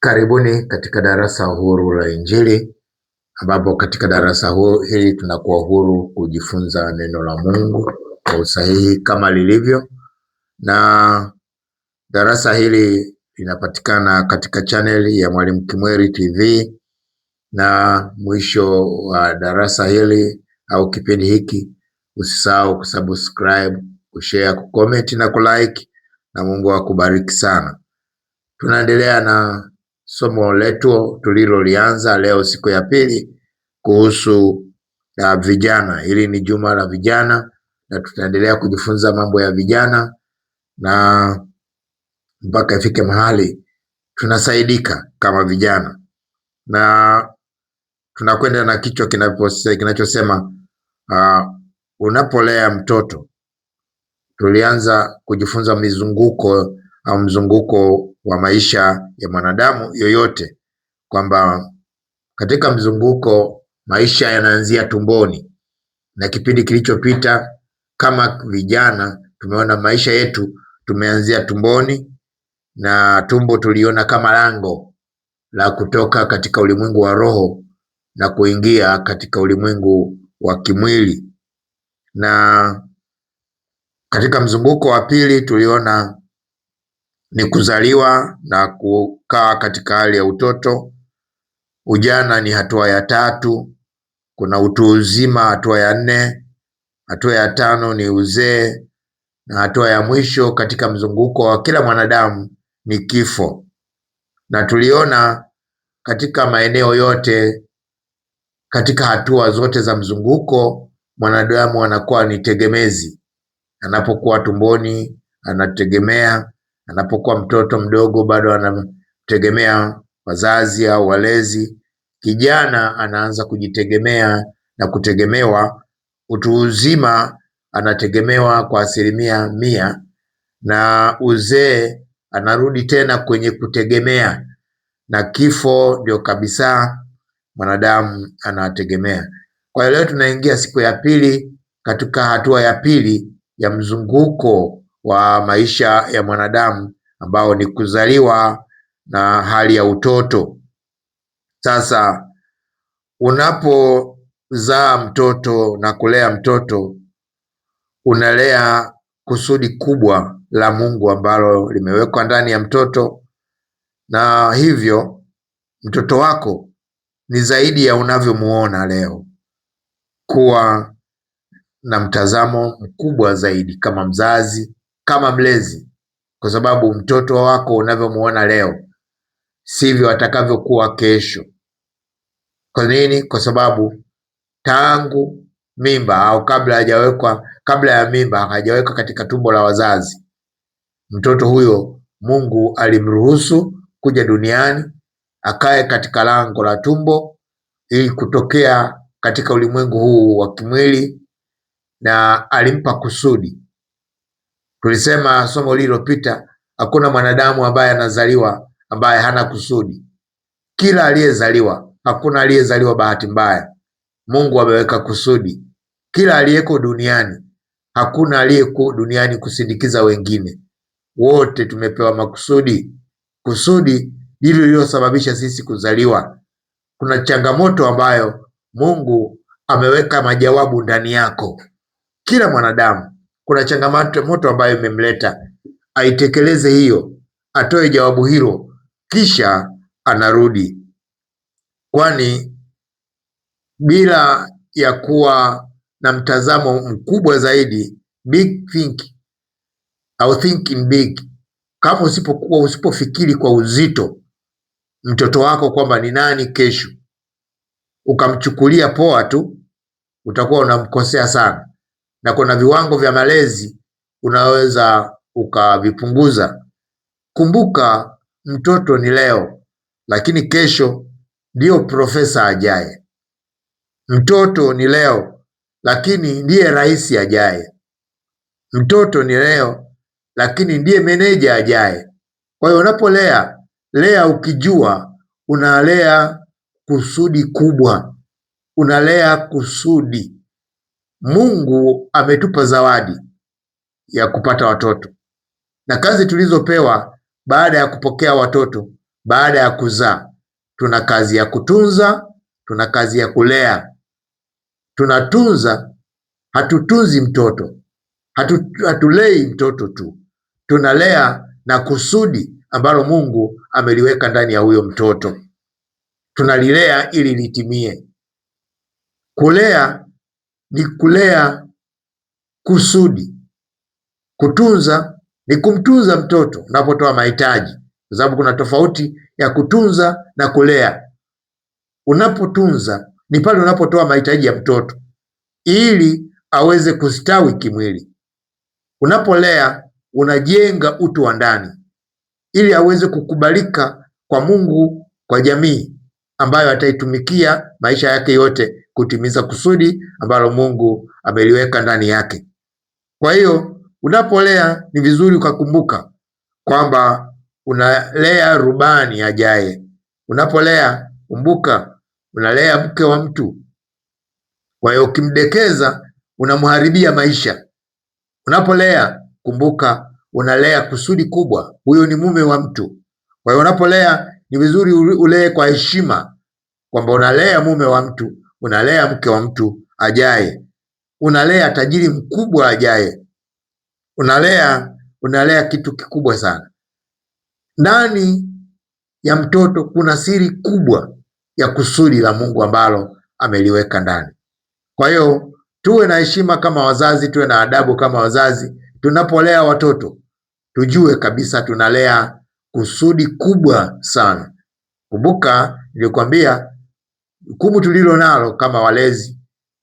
Karibuni katika darasa huru la Injili, ambapo katika darasa hili tunakuwa huru kujifunza neno la Mungu kwa usahihi kama lilivyo, na darasa hili linapatikana katika chaneli ya Mwalimu Kimweri TV, na mwisho wa darasa hili au kipindi hiki usisahau kusubscribe, kushare, kucomment na kulike, na Mungu akubariki sana. Tunaendelea na somo letu tulilolianza leo siku ya pili kuhusu vijana. Hili ni juma la vijana na tutaendelea kujifunza mambo ya vijana na mpaka ifike mahali tunasaidika kama vijana, na tunakwenda na kichwa kinachosema unapolea mtoto. Tulianza kujifunza mzunguko wa maisha ya mwanadamu yoyote, kwamba katika mzunguko maisha yanaanzia tumboni, na kipindi kilichopita kama vijana tumeona maisha yetu tumeanzia tumboni, na tumbo tuliona kama lango la kutoka katika ulimwengu wa roho na kuingia katika ulimwengu wa kimwili. Na katika mzunguko wa pili tuliona ni kuzaliwa na kukaa katika hali ya utoto. Ujana ni hatua ya 3, kuna utu uzima hatua ya 4, hatua ya 5 ni uzee, na hatua ya mwisho katika mzunguko wa kila mwanadamu ni kifo. Na tuliona katika maeneo yote, katika hatua zote za mzunguko, mwanadamu anakuwa ni tegemezi. Anapokuwa tumboni anategemea, anapokuwa mtoto mdogo bado anategemea wazazi au walezi. Kijana anaanza kujitegemea na kutegemewa. Utu uzima anategemewa kwa 100%, na uzee anarudi tena kwenye kutegemea, na kifo ndio kabisa mwanadamu anategemea. Kwa hiyo leo tunaingia siku ya pili katika hatua ya pili ya mzunguko wa maisha ya mwanadamu, ambao ni kuzaliwa na hali ya utoto. Sasa unapozaa mtoto na kulea mtoto, unalea kusudi kubwa la Mungu ambalo limewekwa ndani ya mtoto, na hivyo mtoto wako ni zaidi ya unavyomuona leo. Kuwa na mtazamo mkubwa zaidi kama mzazi, kama mlezi, kwa sababu mtoto wako unavyomuona leo sivyo atakavyokuwa kesho. Kwa nini? Kwa sababu tangu mimba au kabla ya mimba hajawekwa katika tumbo la wazazi, mtoto huyo Mungu alimruhusu kuja duniani akae katika lango la tumbo ili kutokea katika ulimwengu huu wa kimwili, na alimpa kusudi. Tulisema somo lililopita, hakuna mwanadamu ambaye anazaliwa ambaye hana kusudi. Kila aliyezaliwa, hakuna aliyezaliwa bahati mbaya. Mungu ameweka kusudi. Kila aliyeko duniani, hakuna aliyeko duniani kusindikiza wengine. Wote tumepewa makusudi. Kusudi ndilo lililosababisha sisi kuzaliwa. Kuna changamoto ambayo Mungu ameweka majawabu ndani yako. Kila mwanadamu kuna changamoto ambayo imemleta, aitekeleze hiyo, atoe jawabu hilo, kisha anarudi. Kwani bila ya kuwa na mtazamo mkubwa zaidi, big think au thinking big, kama usipofikiri kwa uzito mtoto wako kwamba ni nani kesho, ukamchukulia poa tu, utakuwa unamkosea sana. Na kuna viwango vya malezi unaweza ukavipunguza. Kumbuka, mtoto ni leo, lakini kesho ndio profesa ajaye. Mtoto ni leo, lakini ndiye rais ajaye. Mtoto ni leo, lakini ndiye meneja ajaye. Kwa hiyo unapolea, lea ukijua unalea kusudi kubwa, unalea kusudi. Mungu ametupa zawadi ya kupata watoto, na kazi tulizopewa baada ya kupokea watoto baada ya kuzaa. Tuna kazi ya kutunza, tuna kazi ya kulea. Tunatunza, hatutunzi mtoto, hatulei mtoto tu, tunalea na kusudi ambalo Mungu ameliweka ndani ya huyo mtoto, tunalilea ili litimie. Kulea ni kulea kusudi, kutunza ni kumtunza mtoto unapotoa mahitaji, kwa sababu kuna tofauti ya kutunza na kulea. Unapotunza ni pale unapotoa mahitaji ya mtoto ili aweze kustawi kimwili. Unapolea unajenga utu wa ndani ili aweze kukubalika kwa Mungu, kwa jamii ambayo ataitumikia maisha yake yote kutimiza kusudi ambalo Mungu ameliweka ndani yake. Kwa hiyo unapolea ni vizuri ukakumbuka kwamba unalea rubani ajaye. Unapolea kumbuka unalea mke wa mtu. Kwa hiyo ukimdekeza unamharibia maisha. Unapolea kumbuka unalea kusudi kubwa, huyo ni mume wa mtu. Kwa hiyo unapolea ni vizuri ulee kwa heshima, kwamba unalea mume wa mtu, unalea mke wa mtu ajaye, unalea tajiri mkubwa ajaye, unalea kitu kikubwa sana. Ndani ya mtoto kuna siri kubwa ya kusudi la Mungu ambalo ameliweka ndani. Kwa hiyo tuwe na heshima kama wazazi, tuwe na adabu kama wazazi. Tunapolea watoto tujue kabisa tunalea kusudi kubwa sana. Kumbuka nilikwambia jukumu tulilo nalo kama walezi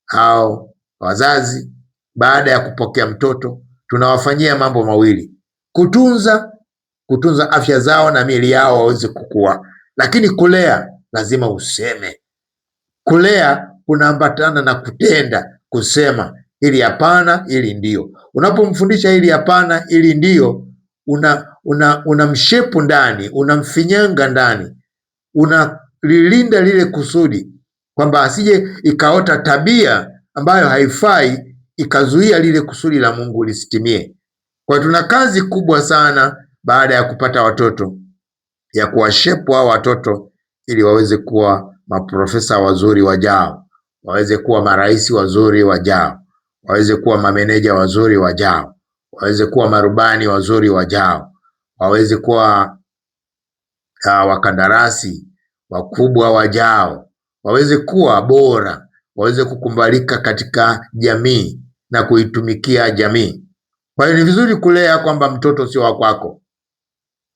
au wazazi, baada ya kupokea mtoto tunawafanyia mambo mawili: kutunza afya zao na miili yao waweze kukua, lakini kulea lazima useme. Kulea kunaambatana na kutenda, kusema hili hapana, hili ndio. Unapomfundisha hili hapana, hili ndio, unamshepu ndani, unamfinyanga ndani, unalilinda lile kusudi, kwamba asije ikaota tabia ambayo haifai ikazuia lile kusudi la Mungu lisitimie. Kwa tuna kazi kubwa sana baada ya kupata watoto, ya kuwashepu hao watoto ili waweze kuwa maprofesa wazuri wajao, waweze kuwa marais wazuri wajao, waweze kuwa mameneja wazuri wajao, waweze kuwa marubani wazuri wajao, waweze kuwa wakandarasi wakubwa wajao, waweze kuwa bora, waweze kukubalika katika jamii na kuitumikia jamii. Kwa hiyo ni vizuri kulea kwamba mtoto sio wa kwako,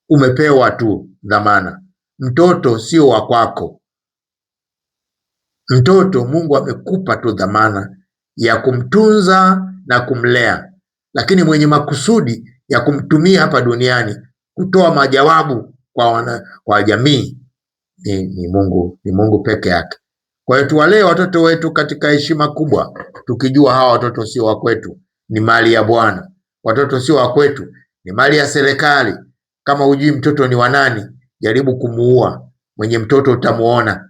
umepewa tu dhamana. Mtoto sio wa kwako. Mtoto Mungu amekupa tu dhamana ya kumtunza na kumlea, lakini mwenye makusudi ya kumtumia hapa duniani kutoa majawabu kwa jamii ni Mungu peke yake. Kwa hiyo tuwalee watoto wetu katika heshima kubwa, tukijua hawa watoto sio wa kwetu, ni mali ya Bwana. Watoto sio wa kwetu, ni mali ya serikali. Kama hujui mtoto ni wa nani, jaribu kumuua. Mwenye mtoto utamuona.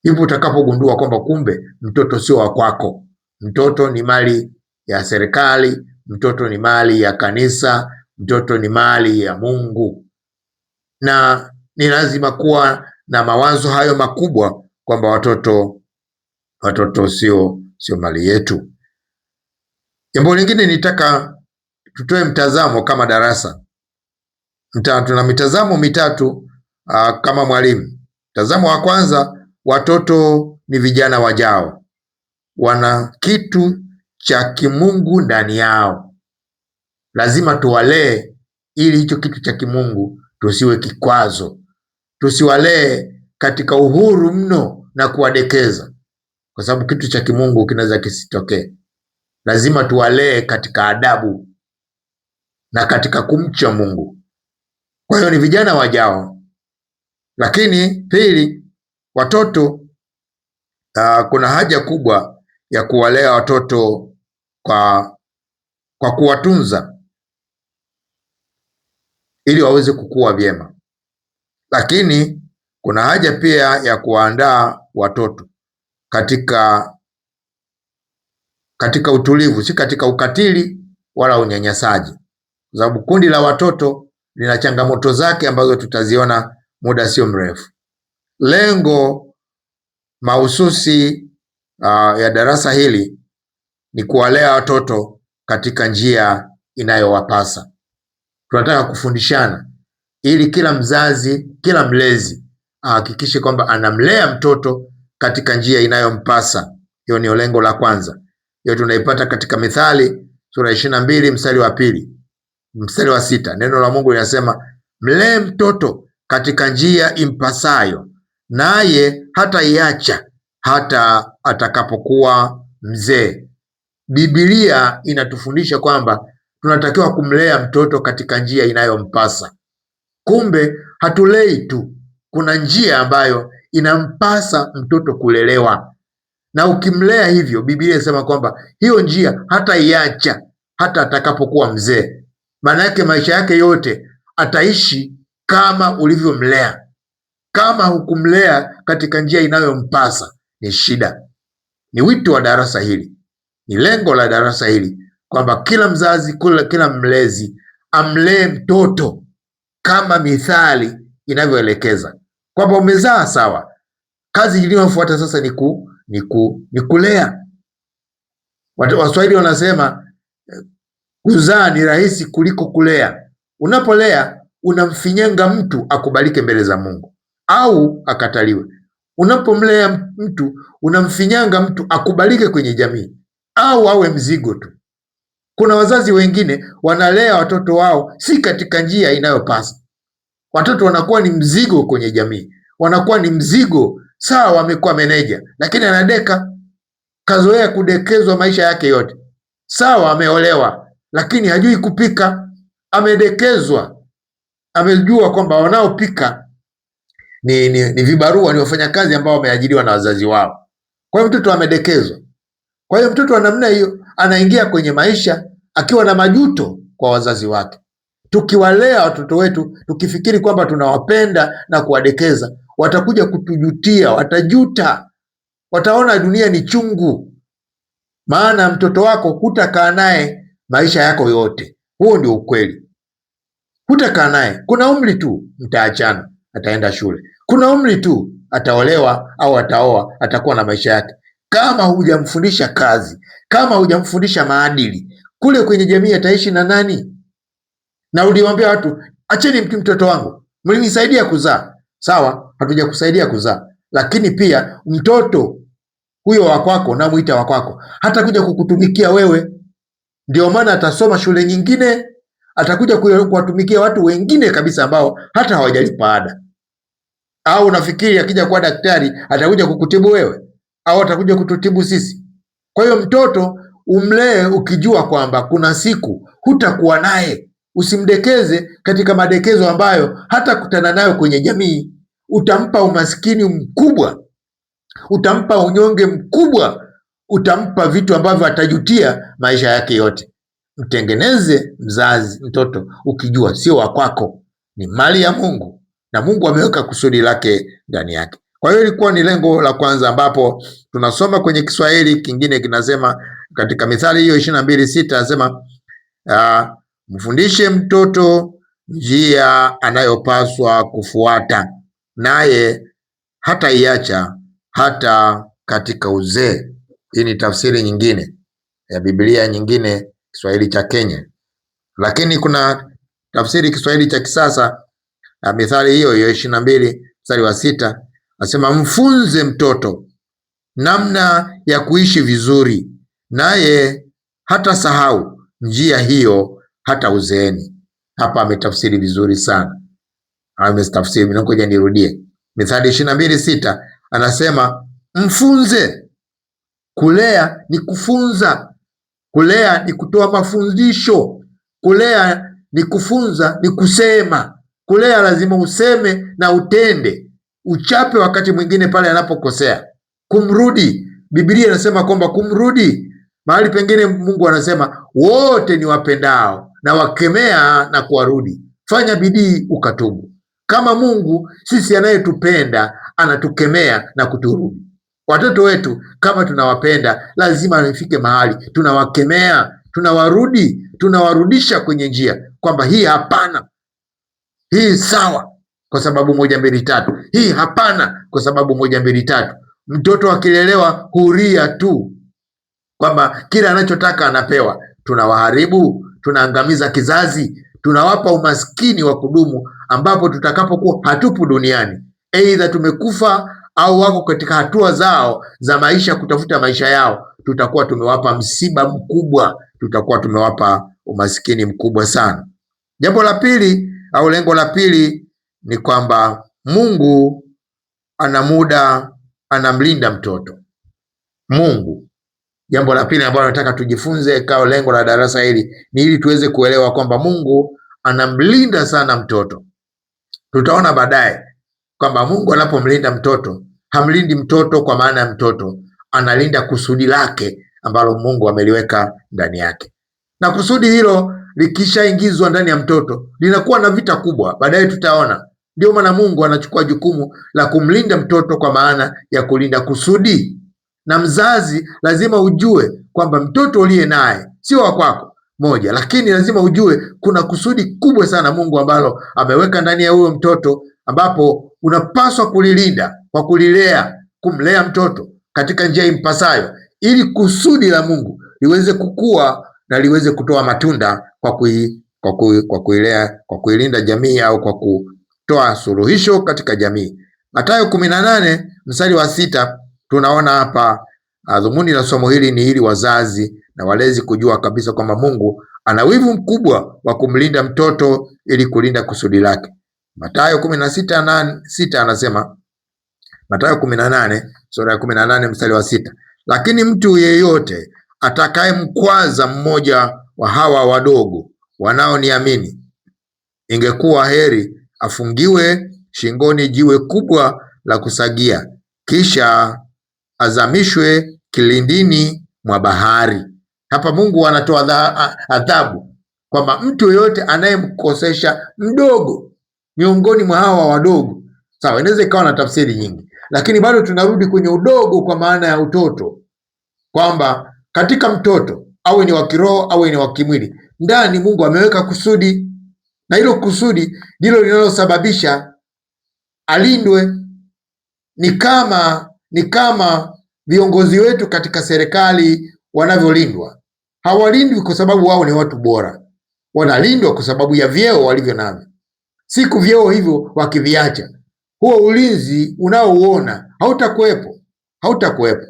Hivyo utakapogundua kwamba kumbe mtoto sio wa kwako. Mtoto ni mali ya serikali, mtoto ni mali ya kanisa, mtoto ni mali ya Mungu. Na ni lazima kuwa na mawazo hayo makubwa kwamba watoto sio mali yetu. Jambo lingine nitaka tutoe mtazamo kama darasa. Tuna mitazamo mitatu kama mwalimu. Mtazamo wa kwanza, watoto ni vijana wajao, wana kitu cha kimungu ndani yao. Lazima tuwalee ili hicho kitu cha kimungu tusiwe kikwazo. Tusiwalee katika uhuru mno na kuwadekeza, kwa sababu kitu cha kimungu kinaweza kisitokee. Lazima tuwalee katika adabu na katika kumcha Mungu. Kwa hiyo ni vijana wajao. Lakini pili, watoto kuna haja kubwa ya kuwalea watoto kwa kuwatunza ili waweze kukua vyema. Lakini kuna haja pia ya kuwaandaa watoto katika utulivu, si katika ukatili wala unyanyasaji, kwa sababu kundi la watoto lina changamoto zake ambazo tutaziona muda sio mrefu. Lengo mahususi ya darasa hili ni kuwalea watoto katika njia inayowapasa. Tunataka kufundishana ili kila mzazi, kila mlezi ahakikishe kwamba anamlea mtoto katika njia inayompasa. Hiyo ni lengo la kwanza. Hiyo tunaipata katika Mithali sura 22 mstari wa 2, mstari wa 6. Neno la Mungu linasema, mlee mtoto katika njia impasayo, naye hataiacha hata atakapokuwa mzee. Biblia inatufundisha kwamba tunatakiwa kumlea mtoto katika njia inayompasa. Kumbe hatulei tu, kuna njia ambayo inampasa mtoto kulelewa, na ukimlea hivyo, Biblia inasema kwamba hiyo njia hataiacha hata atakapokuwa mzee. Maana yake maisha yake yote ataishi kama ulivyomlea. Kama hukumlea katika njia inayompasa, ni shida. Ni wito wa darasa hili, ni lengo la darasa hili, kwamba kila mzazi, kila mlezi amlee mtoto kama Mithali inavyoelekeza, kwamba umezaa sawa, kazi iliyofuata sasa ni kulea. Waswahili wanasema kuzaa ni rahisi kuliko kulea. Unapolea unamfinyanga mtu akubalike mbele za Mungu au akataliwe. Unapomlea mtu unamfinyanga mtu akubalike kwenye jamii au awe mzigo tu. Kuna wazazi wengine wanalea watoto wao si katika njia inayopasa. Watoto wanakuwa ni mzigo kwenye jamii, wanakuwa ni mzigo. Sawa, amekuwa meneja, lakini anadeka, kazoea kudekezwa maisha yake yote. Sawa, ameolewa, lakini hajui kupika, amedekezwa. Amejua kwamba wanaopika ni vibarua, ni wafanyakazi ambao wameajiriwa na wazazi wao. Kwa hiyo mtoto amedekezwa. Kwa hiyo mtoto wa namna hiyo anaingia kwenye maisha akiwa na majuto kwa wazazi wake. Tukiwalea watoto wetu tukifikiri kwamba tunawapenda na kuwadekeza, watakuja kutujutia, watajuta, wataona dunia ni chungu. Maana mtoto wako hutakaa naye maisha yako yote. Huo ndio ukweli. Hutakaa naye, kuna umri tu mtaachana, ataenda shule, kuna umri tu ataolewa au ataoa, atakuwa na maisha yake. Kama hujamfundisha kazi, kama hujamfundisha maadili, kule kwenye jamii ataishi na nani? Na uliwaambia watu, acheni mtoto wangu, mlinisaidia kuzaa. Sawa, hatujakusaidia kuzaa, lakini pia mtoto huyo wa kwako, na muita wa kwako, hata kuja kukutumikia wewe. Ndio maana atasoma shule nyingine, atakuja kuwatumikia watu wengine kabisa ambao hata hawajalipa ada. Au nafikiri akija kuwa daktari atakuja kukutibu wewe, au atakuja kututibu sisi? Kwa hiyo mtoto umlee ukijua kwamba kuna siku hutakuwa naye. Usimdekeze katika madekezo ambayo hata kutana nayo kwenye jamii. Utampa umaskini mkubwa, utampa unyonge mkubwa, utampa vitu ambavyo atajutia maisha yake yote. Mtengeneze mtoto ukijua sio wa kwako, ni mali ya Mungu na Mungu ameweka kusudi lake ndani yake. Kwa hiyo ilikuwa ni lengo la kwanza, ambapo tunasoma kwenye Kiswahili kingine kinasema katika Mithali hiyo 22:6 anasema mfundishe mtoto njia anayopaswa kufuata, naye hataiacha hata katika uzee. Hii ni tafsiri nyingine ya Biblia nyingine, Kiswahili cha Kenya. Lakini kuna tafsiri Kiswahili cha kisasa ya Mithali hiyo 22 mstari wa 6 nasema, mfunze mtoto namna ya kuishi vizuri, naye hata sahau njia hiyo hata uzeeni. Hapa ametafsiri vizuri sana, ametafsiri. Ngoja nirudie. Mithali 22:6 anasema mfunze. Kulea ni kufunza, kulea ni kutoa mafundisho, kulea ni kufunza, ni kusema. Kulea lazima useme na utende, uchape wakati mwingine pale anapokosea, kumrudi. Biblia inasema kwamba kumrudi. Mahali pengine Mungu anasema wote ni wapendao na wakemea na kuwarudi. Fanya bidii ukatubu. Kama Mungu sisi anayetupenda anatukemea na kuturudi. Watoto wetu kama tunawapenda, lazima ifike mahali tunawakemea, tunawarudi, tunawarudisha kwenye njia kwamba hii hapana, hii sawa, kwa sababu moja mbili tatu, hii hapana kwa sababu moja mbili tatu. Mtoto akilelewa huria tu kwamba kila anachotaka anapewa, tunawaharibu, tunaangamiza kizazi, tunawapa umaskini wa kudumu, ambapo tutakapokuwa hatupo duniani, aidha tumekufa au wako katika hatua zao za maisha, kutafuta maisha yao, tutakuwa tumewapa msiba mkubwa, tutakuwa tumewapa umaskini mkubwa sana. Jambo la pili au lengo la pili ni kwamba Mungu ana muda anamlinda mtoto. Mungu, jambo la pili ambalo nataka tujifunze kao lengo la darasa hili ni ili tuweze kuelewa kwamba Mungu anamlinda sana mtoto. Tutaona baadaye kwamba Mungu anapomlinda mtoto, hamlindi mtoto kwa maana ya mtoto, analinda kusudi lake ambalo Mungu ameliweka ndani yake, na kusudi hilo likishaingizwa ndani ya mtoto linakuwa na vita kubwa. Baadaye tutaona ndio maana Mungu anachukua jukumu la kumlinda mtoto kwa maana ya kulinda kusudi. Na mzazi lazima ujue kwamba mtoto uliye naye sio wa kwako moja, lakini lazima ujue kuna kusudi kubwa sana Mungu ambalo ameweka ndani ya huyo mtoto, ambapo unapaswa kulilinda kwa kulilea, kumlea mtoto katika njia impasayo, ili kusudi la Mungu liweze kukua na liweze kutoa matunda kwa kuilinda jamii au kwa kutoa suluhisho katika jamii. Mathayo 18 mstari wa 6 tunaona hapa dhumuni la somo hili ni ili wazazi na walezi kujua kabisa kwamba Mungu ana wivu mkubwa wa kumlinda mtoto ili kulinda kusudi lake. Mathayo 16:6 anasema, Mathayo 18 sura ya 18 mstari wa 6, lakini mtu yeyote atakayemkwaza mmoja wa hawa wadogo wanaoniamini, ingekuwa heri afungiwe shingoni jiwe kubwa la kusagia, kisha azamishwe kilindini mwa bahari. Hapa Mungu anatoa adhabu kwamba mtu yeyote anayemkosesha mdogo miongoni mwa hawa wadogo. Sawa, inaweza ikawa na tafsiri nyingi, lakini bado tunarudi kwenye udogo kwa maana ya utoto, kwamba katika mtoto awe ni wa kiroho awe ni wa kimwili, ndani Mungu ameweka kusudi, na hilo kusudi ndilo linalosababisha alindwe. Ni kama viongozi wetu katika serikali wanavyolindwa. Hawalindwi kwa sababu wao ni watu bora, wanalindwa kwa sababu ya vyeo walivyo navyo. Siku vyeo hivyo wakiviacha, huo ulinzi unaouona hautakuwepo.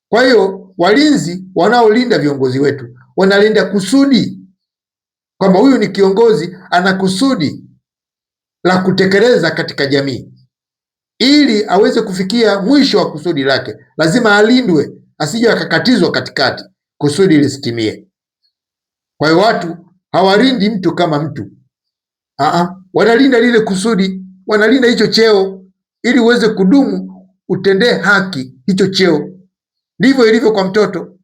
Kwa hiyo walinzi wanaolinda viongozi wetu wanalinda kusudi, kwamba huyu ni kiongozi ana kusudi la kutekeleza katika jamii. Ili aweze kufikia mwisho wa kusudi lake, lazima alindwe, asije akakatizwa katikati, kusudi lisitimie. Kwa hiyo watu hawalindi mtu kama mtu, wanalinda lile kusudi, wanalinda hicho cheo, ili uweze kudumu, utendee haki hicho cheo. Ndivyo ilivyo kwa mtoto.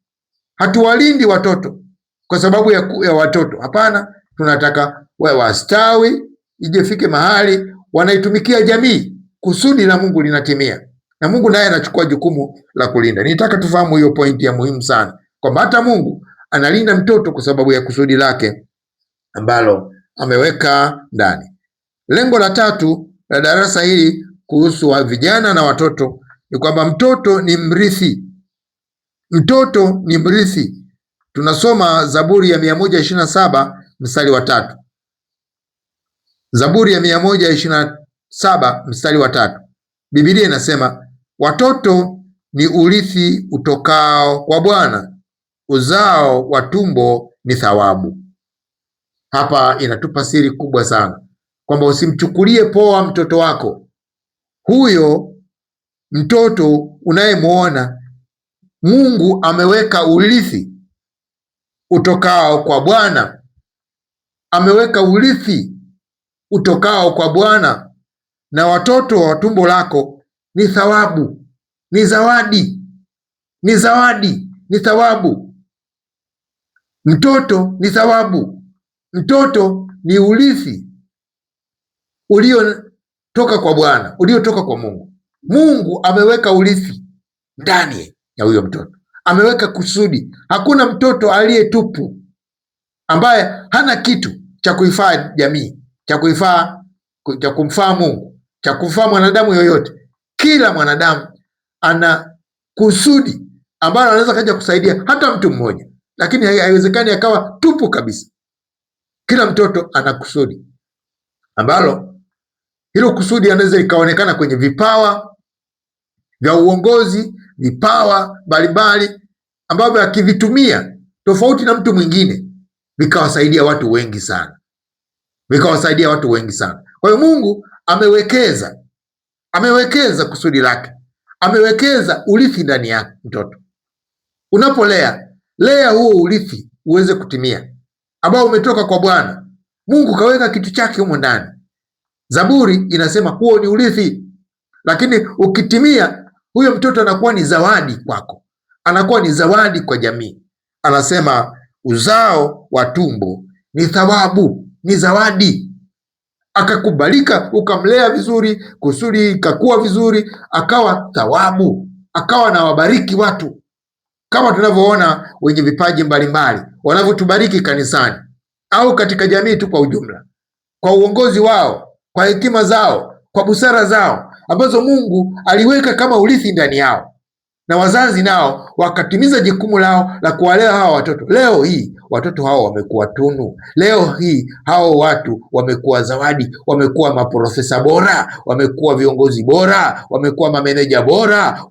Hatuwalindi watoto kwa sababu ya watoto, hapana. Tunataka wastawi, ijefike mahali wanaitumikia jamii, kusudi la Mungu linatimia, na Mungu naye anachukua jukumu la kulinda. Nitaka tufahamu hiyo pointi ya muhimu sana, kwamba hata Mungu analinda mtoto kwa sababu ya kusudi lake ambalo ameweka ndani. Lengo la tatu la darasa hili kuhusu wa vijana na watoto ni kwamba mtoto ni mrithi. Mtoto ni mrithi. Tunasoma Zaburi ya 127 mstari wa 3. Zaburi ya 127 mstari wa 3. Biblia inasema, watoto ni urithi utokao kwa Bwana, uzao wa tumbo ni thawabu. Hapa inatupa siri kubwa sana, kwamba usimchukulie poa mtoto wako. Huyo mtoto unayemuona, Mungu ameweka urithi utokao kwa Bwana, ameweka urithi utokao kwa Bwana, na watoto wa tumbo lako ni thawabu, ni zawadi, ni thawabu. Mtoto ni thawabu, mtoto ni urithi uliotoka kwa Bwana, uliotoka kwa Mungu. Mungu ameweka urithi ndani ya huyo mtoto, ameweka kusudi. Hakuna mtoto aliye tupu ambaye hana kitu cha kuifaa jamii, cha kumfaa Mungu. cha kufaa mwanadamu yoyote. Kila mwanadamu ana kusudi ambalo anaweza kaja kusaidia hata mtu mmoja, lakini haiwezekani akawa tupu kabisa. Kila mtoto ana kusudi ambalo hilo kusudi anaweza ikaonekana kwenye vipawa vya uongozi, vipawa mbalimbali ambavyo akivitumia tofauti na mtu mwingine vikawasaidia watu wengi sana, vikawasaidia watu wengi sana. Kwa hiyo Mungu amewekeza kusudi lake, amewekeza urithi ndani ya mtoto. Unapolea, lea huo urithi uweze kutimia, ambao umetoka kwa Bwana. Mungu kaweka kitu chake humo ndani. Zaburi inasema huo ni urithi, lakini ukitimia, huyo mtoto anakuwa ni zawadi kwako, anakuwa ni zawadi kwa jamii. Anasema uzao wa tumbo ni thawabu, ni zawadi. Akakubalika, ukamlea vizuri, kusudi ikakuwa vizuri, akawa thawabu, akawa na wabariki watu, kama tunavyoona wenye vipaji mbalimbali wanavyotubariki kanisani au katika jamii tu kwa ujumla, kwa uongozi wao, kwa hekima zao, kwa busara zao ambazo Mungu aliweka kama urithi ndani yao, na wazazi nao wakatimiza jukumu lao la kuwalea hawa watoto. Leo hii watoto hao wamekuwa tunu, leo hii hao watu wamekuwa zawadi, wamekuwa maprofesa bora, wamekuwa viongozi bora, wamekuwa mameneja bora,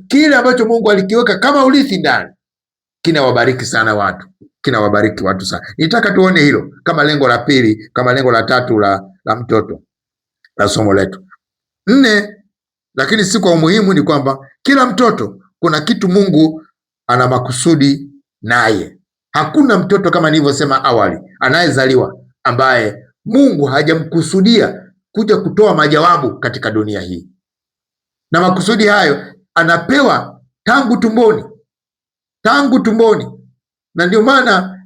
kile ambacho Mungu alikiweka kama urithi ndani kinawabariki sana watu, kinawabariki watu sana. Nitaka tuone hilo kama lengo la pili, kama lengo la tatu la mtoto la somo letu. 4, lakini si kwa umuhimu, ni kwamba kila mtoto kuna kitu Mungu ana makusudi naye. Hakuna mtoto, kama nilivyosema awali, anayezaliwa ambaye Mungu hajamkusudia kuja kutoa majawabu katika dunia hii, na makusudi hayo anapewa tangu tumboni, tangu tumboni. Na ndio maana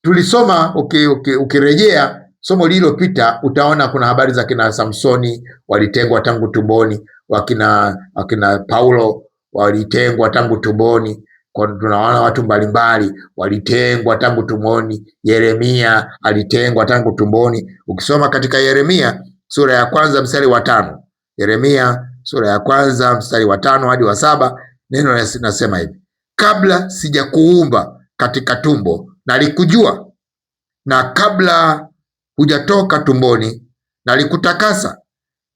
tulisoma, ukirejea somo lililopita utaona kuna habari za kina Samsoni walitengwa tangu tumboni, wakina Paulo walitengwa tangu tumboni. Tunaona watu mbalimbali walitengwa tangu tumboni. Yeremia alitengwa tangu tumboni. Ukisoma katika Yeremia sura ya 1 mstari wa 5, Yeremia sura ya 1 mstari wa 5 hadi wa 7, neno linasema hivi: kabla sijakuumba katika tumbo nalikujua, na kabla hujatoka tumboni nalikutakasa.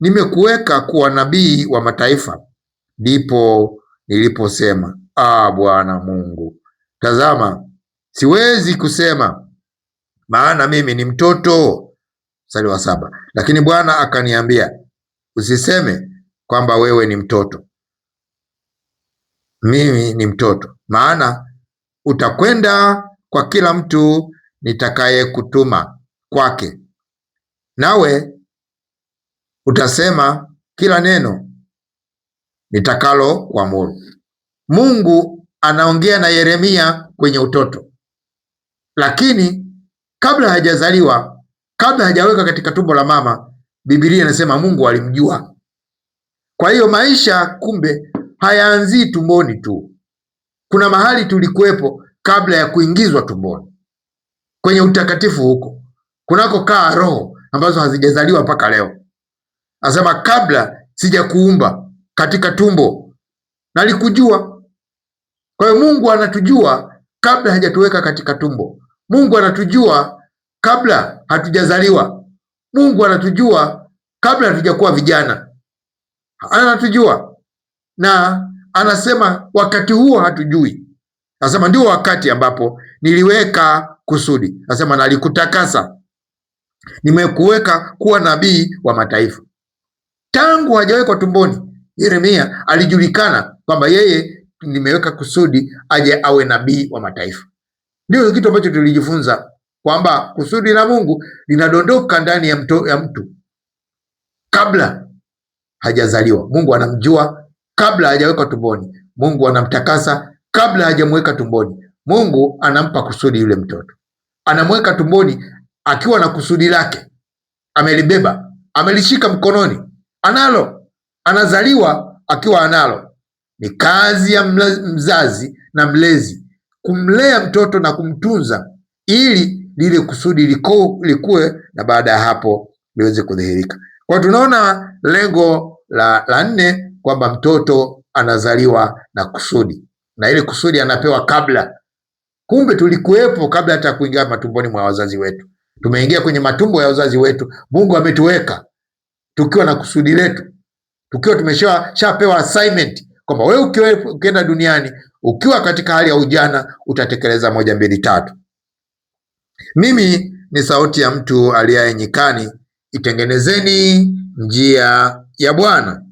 Nimekuweka kuwa nabii wa mataifa. Ndipo niliposema, Bwana Mungu, tazama, siwezi kusema, maana mimi ni mtoto. Mstari wa 7, lakini Bwana akaniambia, usiseme kwamba wewe ni mtoto, mimi ni mtoto, maana utakwenda kwa kila mtu nitakayekutuma kwake, nawe utasema kila neno nitakalo kuamuru. Mungu anaongea na Yeremia kwenye utoto, lakini kabla hajazaliwa, kabla hajaweka katika tumbo la mama, Biblia inasema Mungu alimjua. Kwa hiyo maisha kumbe hayaanzii tumboni tu, kuna mahali tulikuwepo kabla ya kuingizwa tumboni, kwenye utakatifu huko kunakokaa roho ambazo hazijazaliwa mpaka leo. Anasema kabla sijakuumba katika tumbo nalikujua. Kwa hiyo Mungu anatujua kabla hajatuweka katika tumbo. Mungu anatujua kabla hatujazaliwa. Mungu anatujua kabla hatujakuwa vijana, anatujua, na anasema wakati huo hatujui. Anasema ndio wakati ambapo niliweka kusudi. Anasema nalikutakasa, nimekuweka kuwa nabii wa mataifa. Tangu hajawekwa tumboni, Yeremia alijulikana kwamba yeye nimeweka kusudi aje awe nabii wa mataifa. Ndio kitu ambacho tulijifunza kwamba kusudi la Mungu linadondoka ndani ya mtu kabla hajazaliwa. Mungu anamjua kabla hajawekwa tumboni. Mungu anamtakasa kabla hajamweka tumboni. Mungu anampa kusudi yule mtoto, anamweka tumboni akiwa na kusudi lake, amelibeba, amelishika mkononi, analo, anazaliwa akiwa analo. Ni kazi ya mzazi na mlezi kumlea mtoto na kumtunza ili lile kusudi likue, na baada ya hapo liweze kudhihirika. Kwa tunaona lengo la nne kwamba mtoto anazaliwa na kusudi, na ile kusudi anapewa kabla. Kumbe tulikuwepo kabla hata kuingia matumboni mwa wazazi wetu. Tumeingia kwenye matumbo ya wazazi wetu, Mungu ametuweka tukiwa na kusudi letu, tukiwa tumeshapewa assignment kwamba wewe ukienda duniani ukiwa katika hali ya ujana utatekeleza 1, 2, 3. Mimi ni sauti ya mtu aliye nyikani, itengenezeni njia ya Bwana.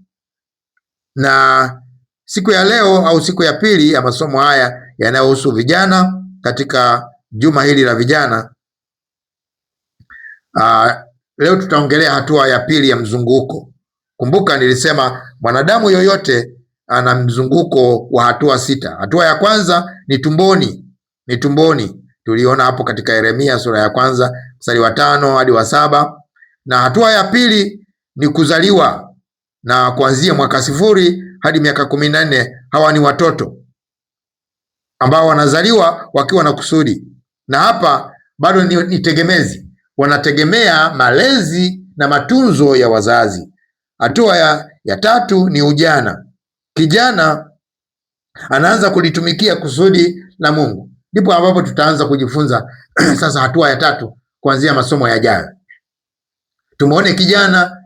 Na siku ya leo au siku ya pili ya masomo haya yanayohusu vijana katika juma hili la vijana, leo tutaongelea hatua ya pili ya mzunguko. Kumbuka nilisema mwanadamu yoyote ana mzunguko wa hatua 6. Hatua ya kwanza ni tumboni. Tuliona hapo katika Yeremia sura ya 1 mstari wa 5 hadi wa 7. Na hatua ya pili ni kuzaliwa, na kuanzia mwaka 0 hadi miaka 14. Hawa ni watoto ambao wanazaliwa wakiwa na kusudi, na hapa bado ni tegemezi, wanategemea malezi na matunzo ya wazazi. Hatua ya tatu ni ujana. Kijana anaanza kulitumikia kusudi la Mungu. Ndipo ambapo tutaanza kujifunza sasa hatua ya tatu kuanzia masomo yajayo. Tumeone kijana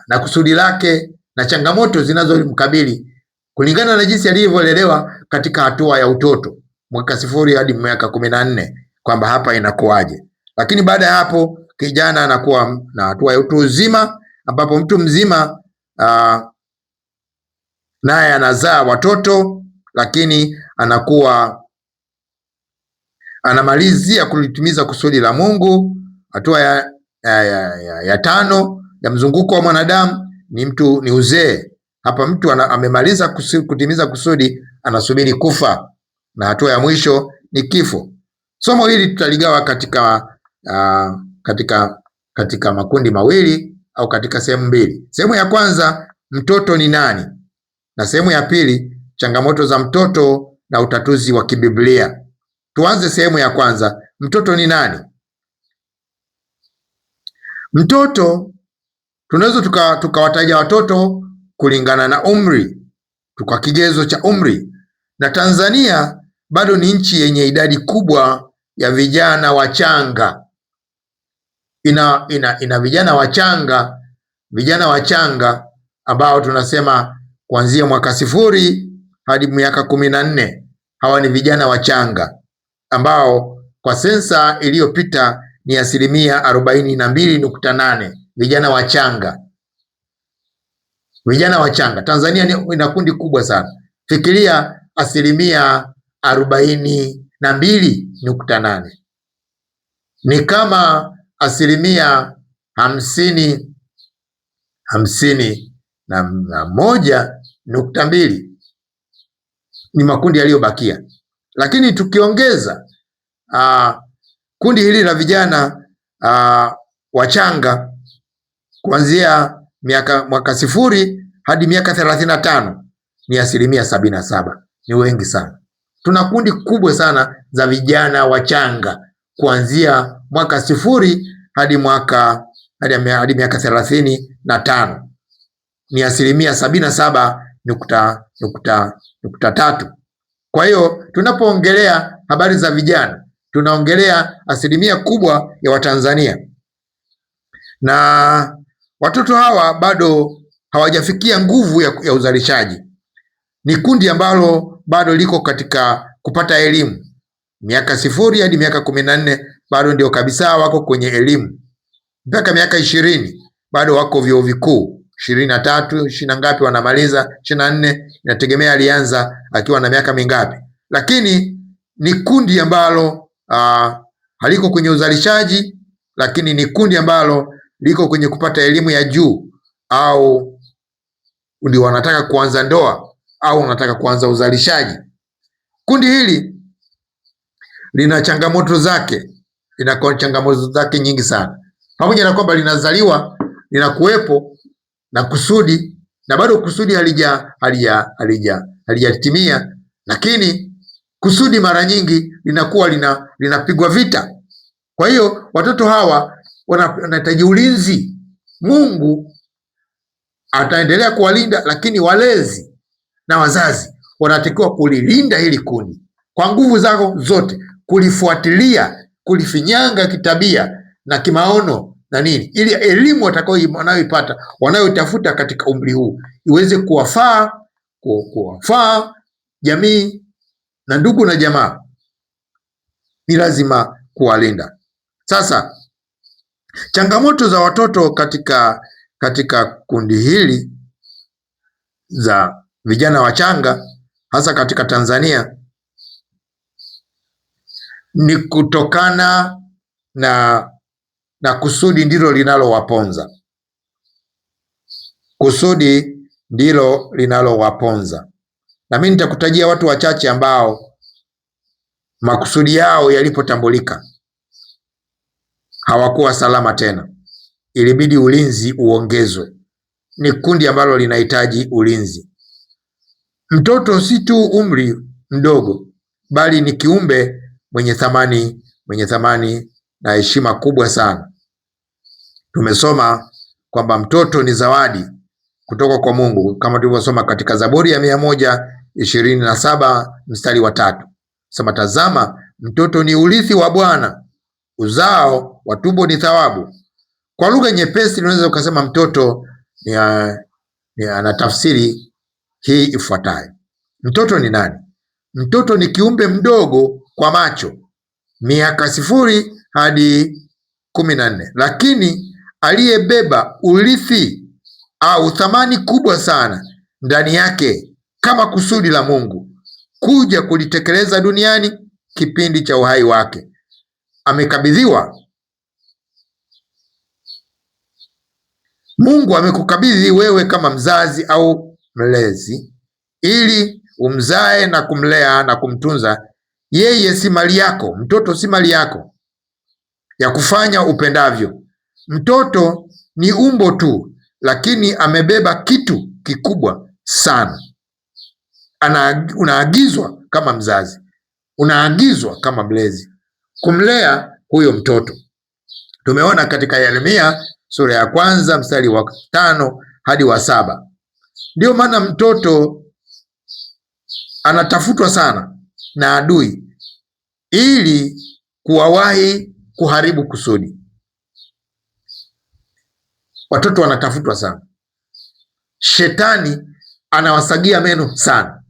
na kusudi lake na changamoto zinazomkabili kulingana na jinsi alivyolelewa katika hatua ya utoto mwaka 0 hadi miaka 14, kwamba hapa inakuwaje. Lakini baada ya hapo kijana anakuwa na hatua ya utu uzima, ambapo mtu mzima naye anazaa watoto, lakini anakuwa anamalizia kulitimiza kusudi la Mungu. Hatua ya tano ya mzunguko wa mwanadamu ni uzee. Hapa mtu amemaliza kutimiza kusudi, anasubiri kufa, na hatua ya mwisho ni kifo. Somo hili tutaligawa katika makundi mawili au katika sehemu mbili. Sehemu ya kwanza, mtoto ni nani, na sehemu ya pili, changamoto za mtoto na utatuzi wa kibiblia. Tuanze sehemu ya kwanza, mtoto ni nani? Mtoto, tunaweza tukawataja watoto kulingana na umri, kwa kigezo cha umri. Na Tanzania bado ni nchi yenye idadi kubwa ya vijana wachanga. Ina vijana wachanga ambao tunasema kuanzia mwaka 0 hadi miaka 14. Hawa ni vijana wachanga ambao kwa sensa iliyopita ni 42.8%. Vijana wachanga Tanzania ina kundi kubwa sana. Fikiria 42.8%, ni kama 51.2% ni makundi yaliyobakia. Lakini tukiongeza kundi hili la vijana wachanga kuanzia mwaka 0 hadi miaka 35 ni 77%. Ni wengi sana. Tuna kundi kubwa sana za vijana wachanga kuanzia mwaka 0 hadi miaka 35 ni 77.3%. Kwa hiyo tunapoongelea habari za vijana tunaongelea 1% kubwa ya Watanzania, na watoto hawa bado hawajafikia nguvu ya uzalishaji. Ni kundi ambalo bado liko katika kupata elimu. Miaka 0 hadi miaka 14 bado ndio kabisa wako kwenye elimu. Mpaka miaka 20 bado wako vyuo vikuu, 23, 20 ngapi wanamaliza, 24, inategemea alianza akiwa na miaka mingapi. Lakini ni kundi ambalo haliko kwenye uzalishaji, lakini ni kundi ambalo liko kwenye kupata elimu ya juu, au ndio wanataka kuanza ndoa au wanataka kuanza uzalishaji. Kundi hili lina changamoto zake, nyingi sana. Pamoja na kwamba linazaliwa, linakuwepo na kusudi, na bado kusudi halijatimia, lakini kusudi mara nyingi linakuwa linapigwa vita. Kwa hiyo watoto hawa wanahitaji ulinzi. Mungu ataendelea kuwalinda, lakini walezi na wazazi wanatakiwa kulilinda hili kundi kwa nguvu zao zote, kulifuatilia, kulifinyanga kitabia na kimaono na nini, ili elimu wanayoipata wanayotafuta katika umri huu iweze kuwafaa jamii na ndugu na jamaa. Ni lazima kuwalinda. Sasa changamoto za watoto katika kundi hili za vijana wachanga hasa katika Tanzania ni kutokana na kusudi ndilo linalowaponza. Kusudi ndilo linalowaponza. Na mimi nitakutajia watu wachache ambao makusudi yao yalipotambulika hawakuwa salama tena, ilibidi ulinzi uongezwe. Ni kundi ambalo linahitaji ulinzi. Mtoto si tu umri mdogo, bali ni kiumbe mwenye thamani na heshima kubwa sana. Tumesoma kwamba mtoto ni zawadi kutoka kwa Mungu kama tulivyosoma katika Zaburi ya 127 mstari wa 3. Sema, tazama mtoto ni urithi wa Bwana, uzao wa tumbo ni thawabu. Kwa lugha nyepesi unaweza ukasema mtoto ana tafsiri hii ifuatayo. Mtoto ni nani? Mtoto ni kiumbe mdogo kwa macho, miaka 0 hadi 14, lakini aliyebeba urithi au thamani kubwa sana ndani yake kama kusudi la Mungu kuja kulitekeleza duniani kipindi cha uhai wake. Mungu amekukabidhi wewe kama mzazi au mlezi ili umzae na kumlea na kumtunza. Yeye si mali yako. Mtoto si mali yako ya kufanya upendavyo. Mtoto ni umbo tu, lakini amebeba kitu kikubwa sana. Unaagizwa kama mzazi, unaagizwa kama mlezi kumlea huyo mtoto. Tumeona katika Yeremia sura ya 1 mstari wa 5 hadi wa 7. Ndio maana mtoto anatafutwa sana na adui ili kuwawahi kuharibu kusudi. Watoto wanatafutwa sana. Shetani anawasagia meno sana,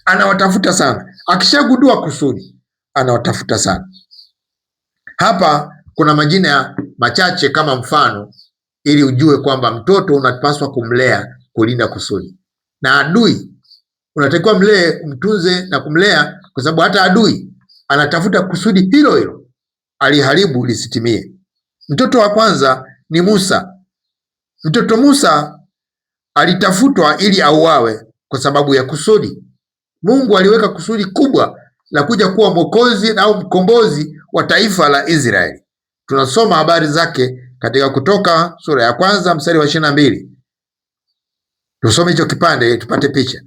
anawatafuta sana. Akishagundua kusudi anawatafuta sana. Hapa kuna majina machache kama mfano, ili ujue kwamba mtoto unapaswa kumlea kulinda kusudi, na adui unatakiwa mlee, mtunze na kumlea, kwa sababu hata adui anatafuta kusudi hilo hilo aliharibu lisitimie. Mtoto wa kwanza ni Musa. Mtoto Musa alitafutwa ili auawe kwa sababu ya kusudi. Mungu aliweka kusudi kubwa la kuja kuwa mwokozi au mkombozi wa taifa la Israeli. Tunasoma habari zake katika Kutoka sura ya 1 mstari wa 22. Tusome hicho kipande tupate picha.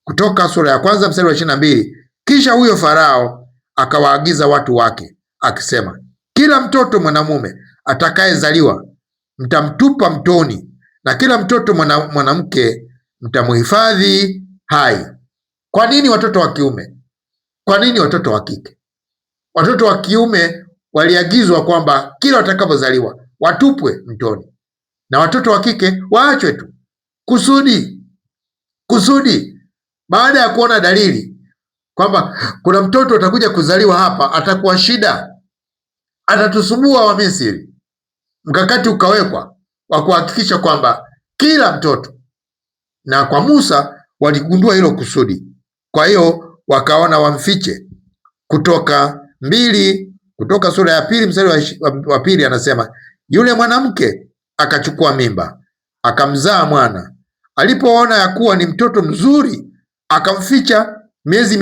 Kutoka sura ya 1 mstari wa 22. Kisha huyo Farao akawaagiza watu wake akisema, kila mtoto mwanamume atakayezaliwa mtamtupa mtoni, na kila mtoto mwanamke mtamuhifadhi hai. Kwa nini watoto wa kiume? Kwa nini watoto wa kike? Watoto wa kiume waliagizwa kwamba kila watakapozaliwa watupwe mtoni, na watoto wa kike waachwe tu. Kusudi baada ya kuona dalili kwamba kuna mtoto atakuja kuzaliwa hapa, atakuwa shida, atatusumbua wa Misri, mkakati ukawekwa wa kuhakikisha kwamba kila mtoto, na kwa Musa waligundua hilo kusudi, kwa hiyo wakaona wamfiche. Kutoka sura ya 2 mstari wa 2 anasema, yule mwanamke akachukua mimba akamzaa mwana. Alipoona ya kuwa ni mtoto mzuri akamficha miezi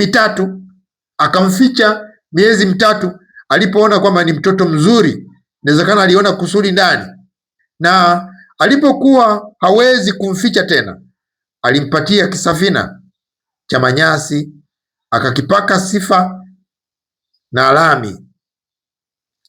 mitatu. Alipoona kwamba ni mtoto mzuri, inawezekana aliona kusudi ndani, na alipokuwa hawezi kumficha tena, alimpatia kisafina cha manyasi, akakipaka sifa na lami,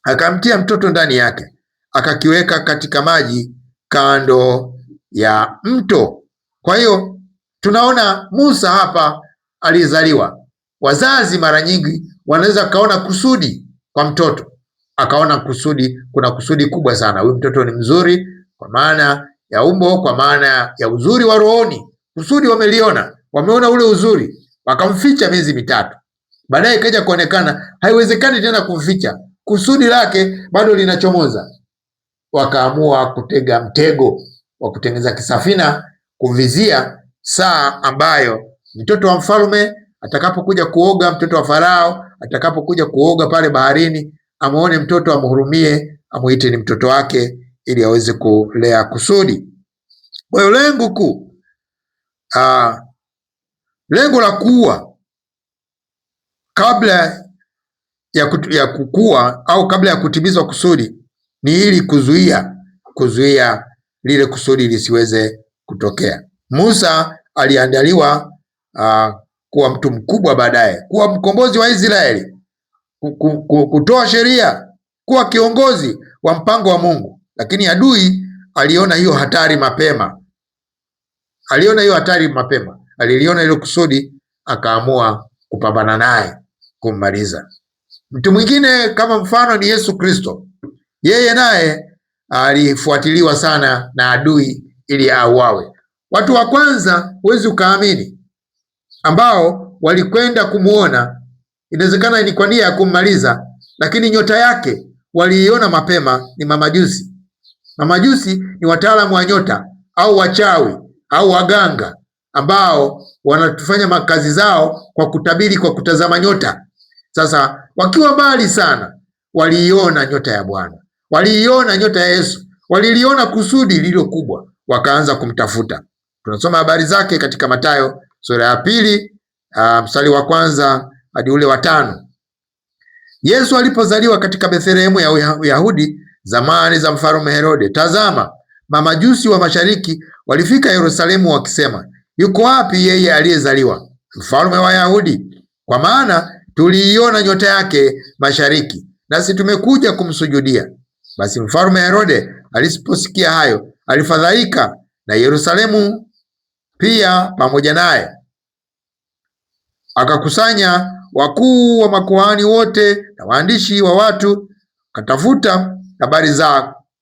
akamtia mtoto ndani yake, akakiweka katika maji kando ya mto. Kwa hiyo tunaona Musa hapa alizaliwa. Wazazi mara nyingi wanaweza kaona kusudi kwa mtoto, akaona kusudi, kuna kusudi kubwa sana, huyu mtoto ni mzuri kwa maana ya umbo, kwa maana ya uzuri wa rohoni. Kusudi wameliona, wameona ule uzuri, wakamficha miezi mitatu. Baadaye ikaja kuonekana haiwezekani tena kumficha, kusudi lake bado linachomoza. Wakaamua kutega mtego wa kutengeneza kisafina, kuvizia saa ambayo mtoto wa mfalme atakapokuja kuoga, mtoto wa Farao atakapokuja kuoga pale baharini, amuone mtoto, amhurumie, amuite ni mtoto wake, ili aweze kulea kusudi. Kwa hiyo lengo kuu, lengo la kuua kabla ya kukua au kabla ya kutimizwa kusudi ni ili kuzuia lile kusudi lisiweze kutokea. Musa aliandaliwa kuwa mtu mkubwa baadaye, kuwa mkombozi wa Israeli, kutoa sheria, kuwa kiongozi wa mpango wa Mungu. Lakini adui aliona hiyo hatari mapema, aliliona hilo kusudi, akaamua kupambana naye, kummaliza. Mtu mwingine kama mfano ni Yesu Kristo. Yeye naye alifuatiliwa sana na adui ili auawe. Watu wa kwanza, huwezi ukaamini, ambao walikwenda kumuona, inawezekana ni kwa nia ya kummaliza, lakini nyota yake waliiona mapema, ni mamajusi. Mamajusi ni wataalamu wa nyota au wachawi au waganga ambao wanatufanya makazi zao kwa kutabiri, kwa kutazama nyota. Sasa wakiwa mbali sana, waliiona nyota ya Bwana, waliiona nyota ya Yesu, waliliona kusudi lililo kubwa, wakaanza kumtafuta. Tunasoma habari zake katika Mathayo sura ya 2 mstari wa 1 hadi ule wa 5. Yesu alipozaliwa katika Bethlehemu ya Uyahudi zamani za mfalme Herode, tazama, mamajusi wa mashariki walifika Yerusalemu wakisema, yuko wapi yeye aliyezaliwa mfalme wa Wayahudi? Kwa maana tuliiona nyota yake mashariki, nasi tumekuja kumsujudia. Basi mfalme Herode aliposikia hayo, alifadhaika, na Yerusalemu pia pamoja naye. Akakusanya wakuu wa makuhani wote na waandishi wa watu, akatafuta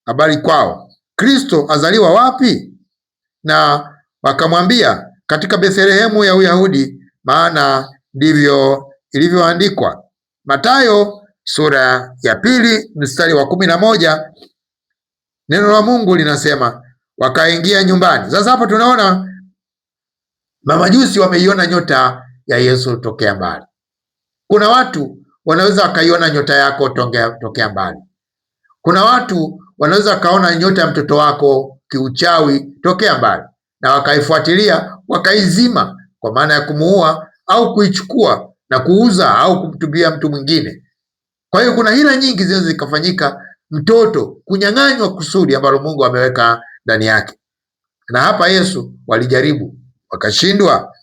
habari kwao, Kristo azaliwa wapi? Na wakamwambia, katika Bethlehemu ya Uyahudi, maana ndivyo ilivyoandikwa. Mathayo sura ya 2 mstari wa 11, neno la Mungu linasema, wakaingia nyumbani. Sasa hapo tunaona mamajusi wameiona nyota ya Yesu tokea mbali. Kuna watu wanaweza wakaiona nyota yako tokea mbali. Kuna watu wanaweza wakaona nyota ya mtoto wako kiuchawi tokea mbali, na wakaifuatilia, wakaizima, kwa maana ya kumuua au kuichukua na kuuza au kumtubia mtu mwingine. Kwa hiyo kuna hila nyingi zinaweza zikafanyika, mtoto kunyang'anywa kusudi ambalo Mungu ameweka ndani yake. Na hapa Yesu walijaribu, wakashindwa.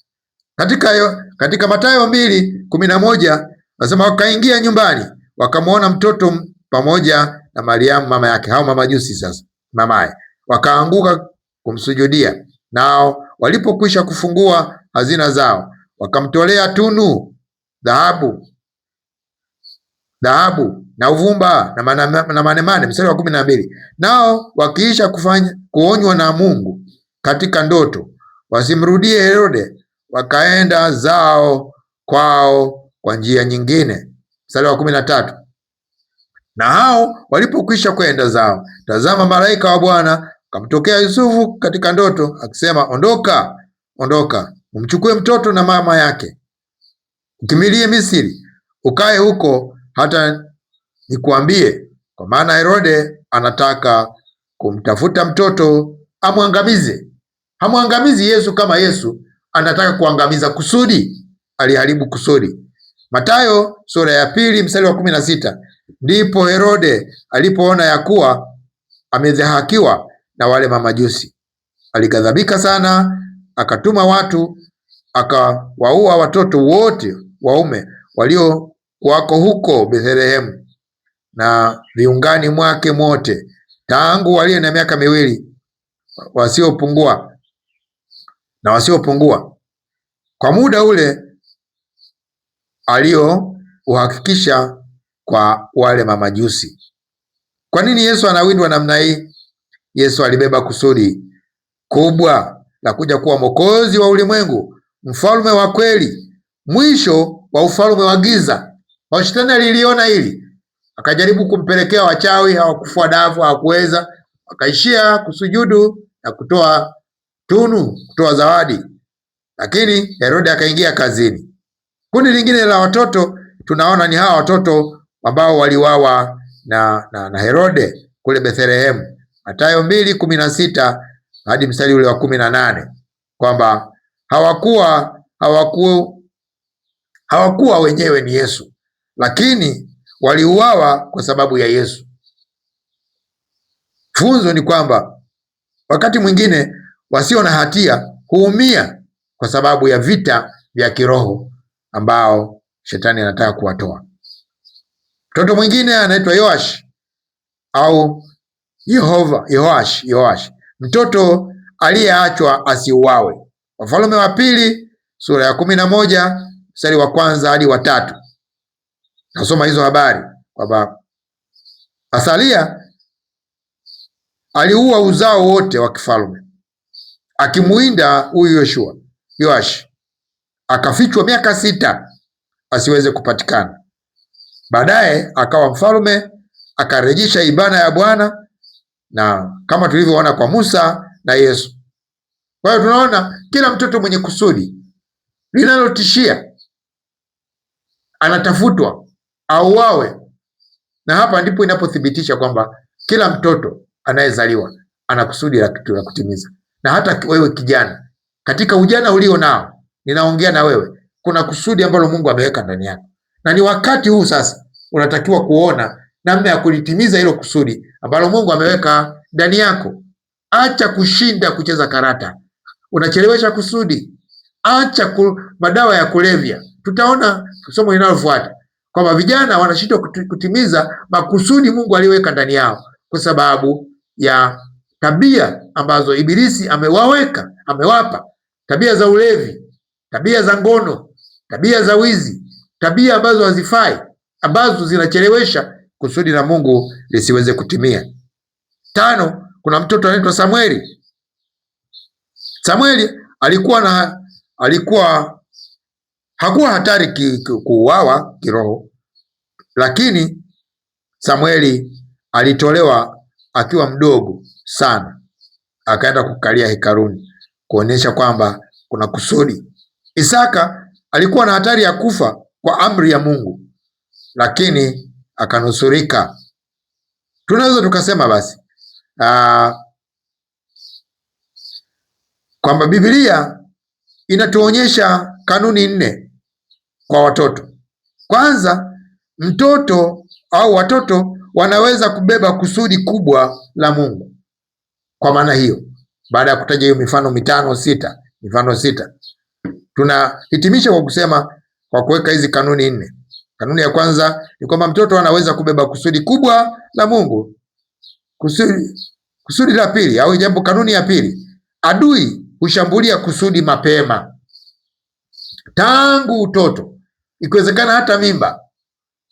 Katika Mathayo 2:11 nasema, wakaingia nyumbani, wakamwona mtoto pamoja na Mariamu mama yake, hao mamajusi sasa mamaye, wakaanguka kumsujudia. Nao walipokwisha kufungua hazina zao, wakamtolea tunu, dhahabu na uvumba na manemane. Mstari wa 12, nao wakiisha kuonywa na Mungu katika ndoto wasimrudie Herode, wakaenda zao kwao kwa njia nyingine. Mstari wa 13, na hao walipokwisha kwenda zao, tazama, malaika wa Bwana akamtokea Yusufu katika ndoto akisema, ondoka, umchukue mtoto na mama yake, ukimbilie Misri, ukae huko hata nikuambie, kwa maana Herode anataka kumtafuta mtoto amwangamize. Hamwangamizi Yesu kama Yesu anataka kuangamiza kusudi, aliharibu kusudi. Mathayo sura ya 2 mstari wa 16, ndipo Herode alipoona ya kuwa amedhihakiwa na wale mamajusi, alighadhabika sana, akatuma watu, akawaua watoto wote waume walio wako huko Bethlehemu na viungani mwake mote, tangu waliye na miaka 2 wasiopungua kwa muda ule aliouhakikisha kwa wale mamajusi. Kwa nini Yesu anawindwa namna hii? Yesu alibeba kusudi kubwa la kuja kuwa Mwokozi wa ulimwengu, mfalme wa kweli, mwisho wa ufalme wa giza. Shetani aliliona hili, akajaribu kumpelekea wachawi, hawakufua dafu, hawakuweza, akaishia kusujudu na kutoa tunu, kutoa zawadi. Lakini Herode akaingia kazini. Kundi lingine la watoto tunaona ni hawa watoto ambao waliwawa na Herode kule Bethlehemu. Mathayo 2:16 hadi mstari ule wa 18, kwamba hawakuwa wenyewe ni Yesu, lakini waliuawa kwa sababu ya Yesu. Funzo ni kwamba wakati mwingine wasio na hatia huumia kwa sababu ya vita vya kiroho ambao shetani anataka kuwatoa. Mtoto mwingine anaitwa Yoash au Yoash, mtoto aliyeachwa asiuawe. Wafalme wa Pili sura ya 11 mstari wa 1 hadi wa 3. Nasoma hizo habari kwamba Athalia aliua uzao wote wa kifalme, akimuinda huyu Yoash, akafichwa miaka 6 asiweze kupatikana. Baadaye akawa mfalme, akarejesha ibada ya Bwana, na kama tulivyoona kwa Musa na Yesu. Kwa hiyo tunaona kila mtoto mwenye kusudi linalotishia anatafutwa auawe, na hapa ndipo inapothibitisha kwamba kila mtoto anayezaliwa ana kusudi la kutimiza. Na hata wewe kijana, katika ujana ulio nao, ninaongea na wewe, kuna kusudi ambalo Mungu ameweka ndani yako, na ni wakati huu sasa unatakiwa kuona namna ya kulitimiza hilo kusudi ambalo Mungu ameweka ndani yako. Acha kushinda kucheza karata, unachelewesha kusudi. Acha madawa ya kulevya. Tutaona somo linalofuata kwamba vijana wanashindwa kutimiza makusudi Mungu aliyoweka ndani yao kwa sababu ya tabia ambazo Ibilisi amewapa, tabia za ulevi, tabia za ngono, tabia za wizi, tabia ambazo hazifai, ambazo zinachelewesha kusudi la Mungu lisiweze kutimia. 5, kuna mtoto anaitwa Samueli. Samueli hakuwa hatari kuuawa kiroho, lakini Samueli alitolewa akiwa mdogo sana, akaenda kukalia hekaluni kuonyesha kwamba kuna kusudi. Isaka alikuwa na hatari ya kufa kwa amri ya Mungu, lakini akanusurika. Tunaweza tukasema basi kwamba Biblia inatuonyesha kanuni 4 kwa watoto. Kwanza, mtoto au watoto wanaweza kubeba kusudi kubwa la Mungu. Kwa maana hiyo, baada ya kutaja hiyo mifano 6, tunahitimisha kwa kusema, kwa kuweka hizi kanuni 4. Kanuni ya kwanza ni kwamba mtoto anaweza kubeba kusudi kubwa la Mungu. Kusudi la pili au kanuni ya pili, adui hushambulia kusudi mapema tangu utoto, ikiwezekana hata mimba.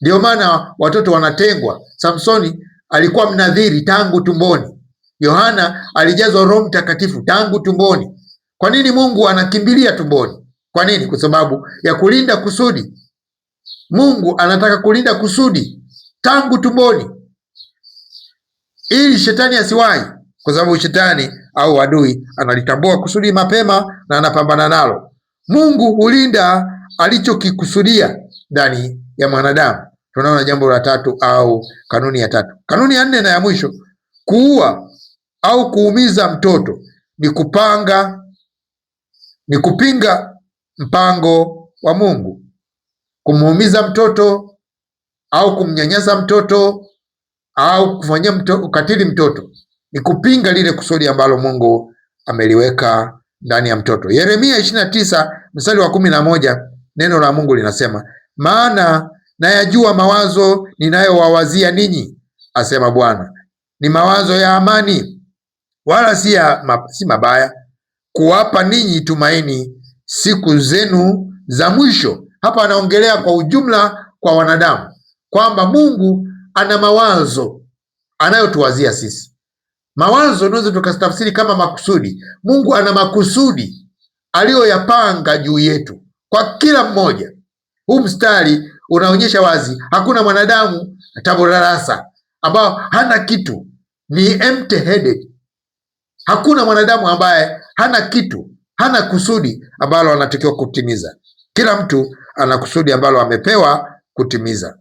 Ndio maana watoto wanatengwa. Samsoni alikuwa mnadhiri tangu tumboni. Yohana alijazwa Roho Mtakatifu tangu tumboni. Kwa nini Mungu anakimbilia tumboni? Kwa nini? Kwa sababu ya kulinda kusudi. Mungu anataka kulinda kusudi tangu tumboni, ili shetani asiwahi, kwa sababu shetani au adui analitambua kusudi mapema na anapambana nalo. Mungu hulinda alichokikusudia ndani ya mwanadamu. Tunaona jambo la 3 au kanuni ya 3. Kanuni ya 4 na ya mwisho, kuua au kuumiza mtoto ni kupinga mpango wa Mungu. Kumuumiza mtoto au kumnyanyasa mtoto au kufanyia ukatili mtoto ni kupinga lile kusudi ambalo Mungu ameliweka ndani ya mtoto. Yeremia 29 mstari wa 11, neno la Mungu linasema, maana nayajua mawazo ninayowawazia ninyi, asema Bwana, ni mawazo ya amani, wala si mabaya, kuwapa ninyi tumaini siku zenu za mwisho. Hapa anaongelea kwa ujumla kwa wanadamu kwamba Mungu ana mawazo anayotuwazia sisi. Mawazo tunaweza tukatafsiri kama makusudi. Mungu ana makusudi aliyoyapanga juu yetu kwa kila mmoja. Huu mstari unaonyesha wazi hakuna mwanadamu taborarasa ambao hana kitu, ni empty headed. Hakuna mwanadamu ambaye hana kitu, hana kusudi ambalo anatakiwa kutimiza. Kila mtu ana kusudi ambalo amepewa kutimiza.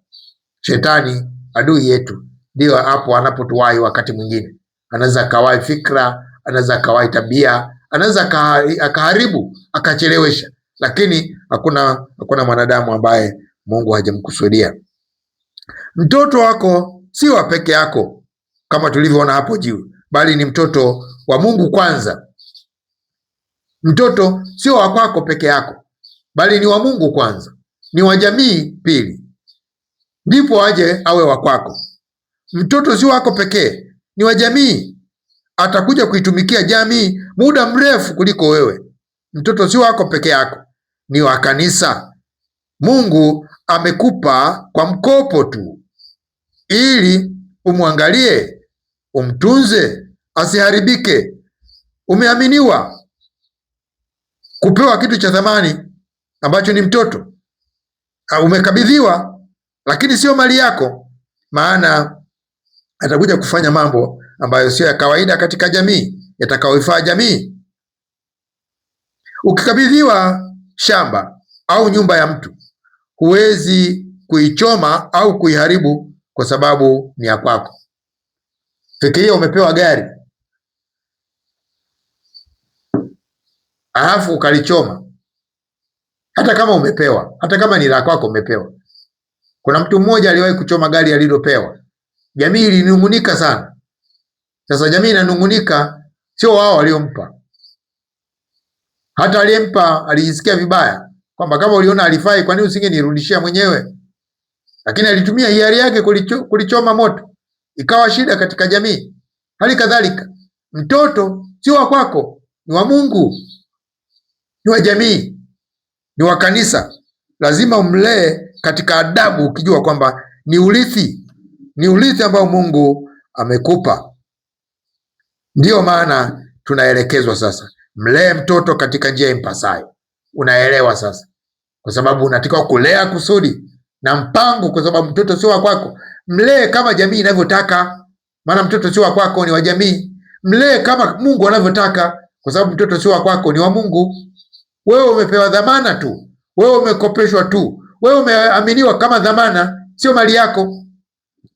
Shetani adui yetu ndio hapo anapotuwahi. Wakati mwingine anaweza akawahi fikra, anaweza akawahi tabia, anaweza akaharibu, akachelewesha, lakini hakuna mwanadamu ambaye Mungu hajamkusudia. Mtoto wako si wa peke yako kama tulivyoona hapo juu, bali ni mtoto wa Mungu kwanza. Mtoto sio wa kwako peke yako, bali ni wa Mungu kwanza, ni wa jamii pili, ndipo aje awe wa kwako. Mtoto sio wako pekee, ni wa jamii, atakuja kuitumikia jamii muda mrefu kuliko wewe. Mtoto sio wako peke yako, ni wa kanisa. Mungu amekupa kwa mkopo tu, ili umwangalie, umtunze, asiharibike. Umeaminiwa kupewa kitu cha thamani ambacho ni mtoto. Umekabidhiwa, lakini sio mali yako, maana atakuja kufanya mambo ambayo sio ya kawaida katika jamii, yatakayoifaa jamii. Ukikabidhiwa shamba au nyumba ya mtu, huwezi kuichoma au kuiharibu kwa sababu ni ya kwako. Fikiria umepewa gari alafu ukalichoma. Hata kama umepewa, hata kama ni la kwako umepewa. Kuna mtu mmoja aliwahi kuchoma gari alilopewa. Jamii ilinungunika sana. Sasa jamii inanungunika, sio wao waliompa. Hata aliyempa alijisikia vibaya kwamba kama uliona alifai, kwa nini usingenirudishia mwenyewe? Lakini alitumia hiari yake kulichoma moto, ikawa shida katika jamii. Hali kadhalika mtoto sio wa kwako, ni wa Mungu, ni wa jamii, ni wa kanisa. Lazima umlee katika adabu, ukijua kwamba ni urithi ambao Mungu amekupa. Ndiyo maana tunaelekezwa sasa, mlee mtoto katika njia impasayo. Unaelewa sasa, kwa sababu unatakiwa kulea kusudi na mpango, kwa sababu mtoto sio wa kwako. Mlee kama jamii inavyotaka, maana mtoto sio wa kwako, ni wa jamii. Mlee kama Mungu anavyotaka, kwa sababu mtoto sio wa kwako, ni wa Mungu. Wewe umepewa dhamana tu, wewe umekopeshwa tu, wewe umeaminiwa kama dhamana, sio mali yako.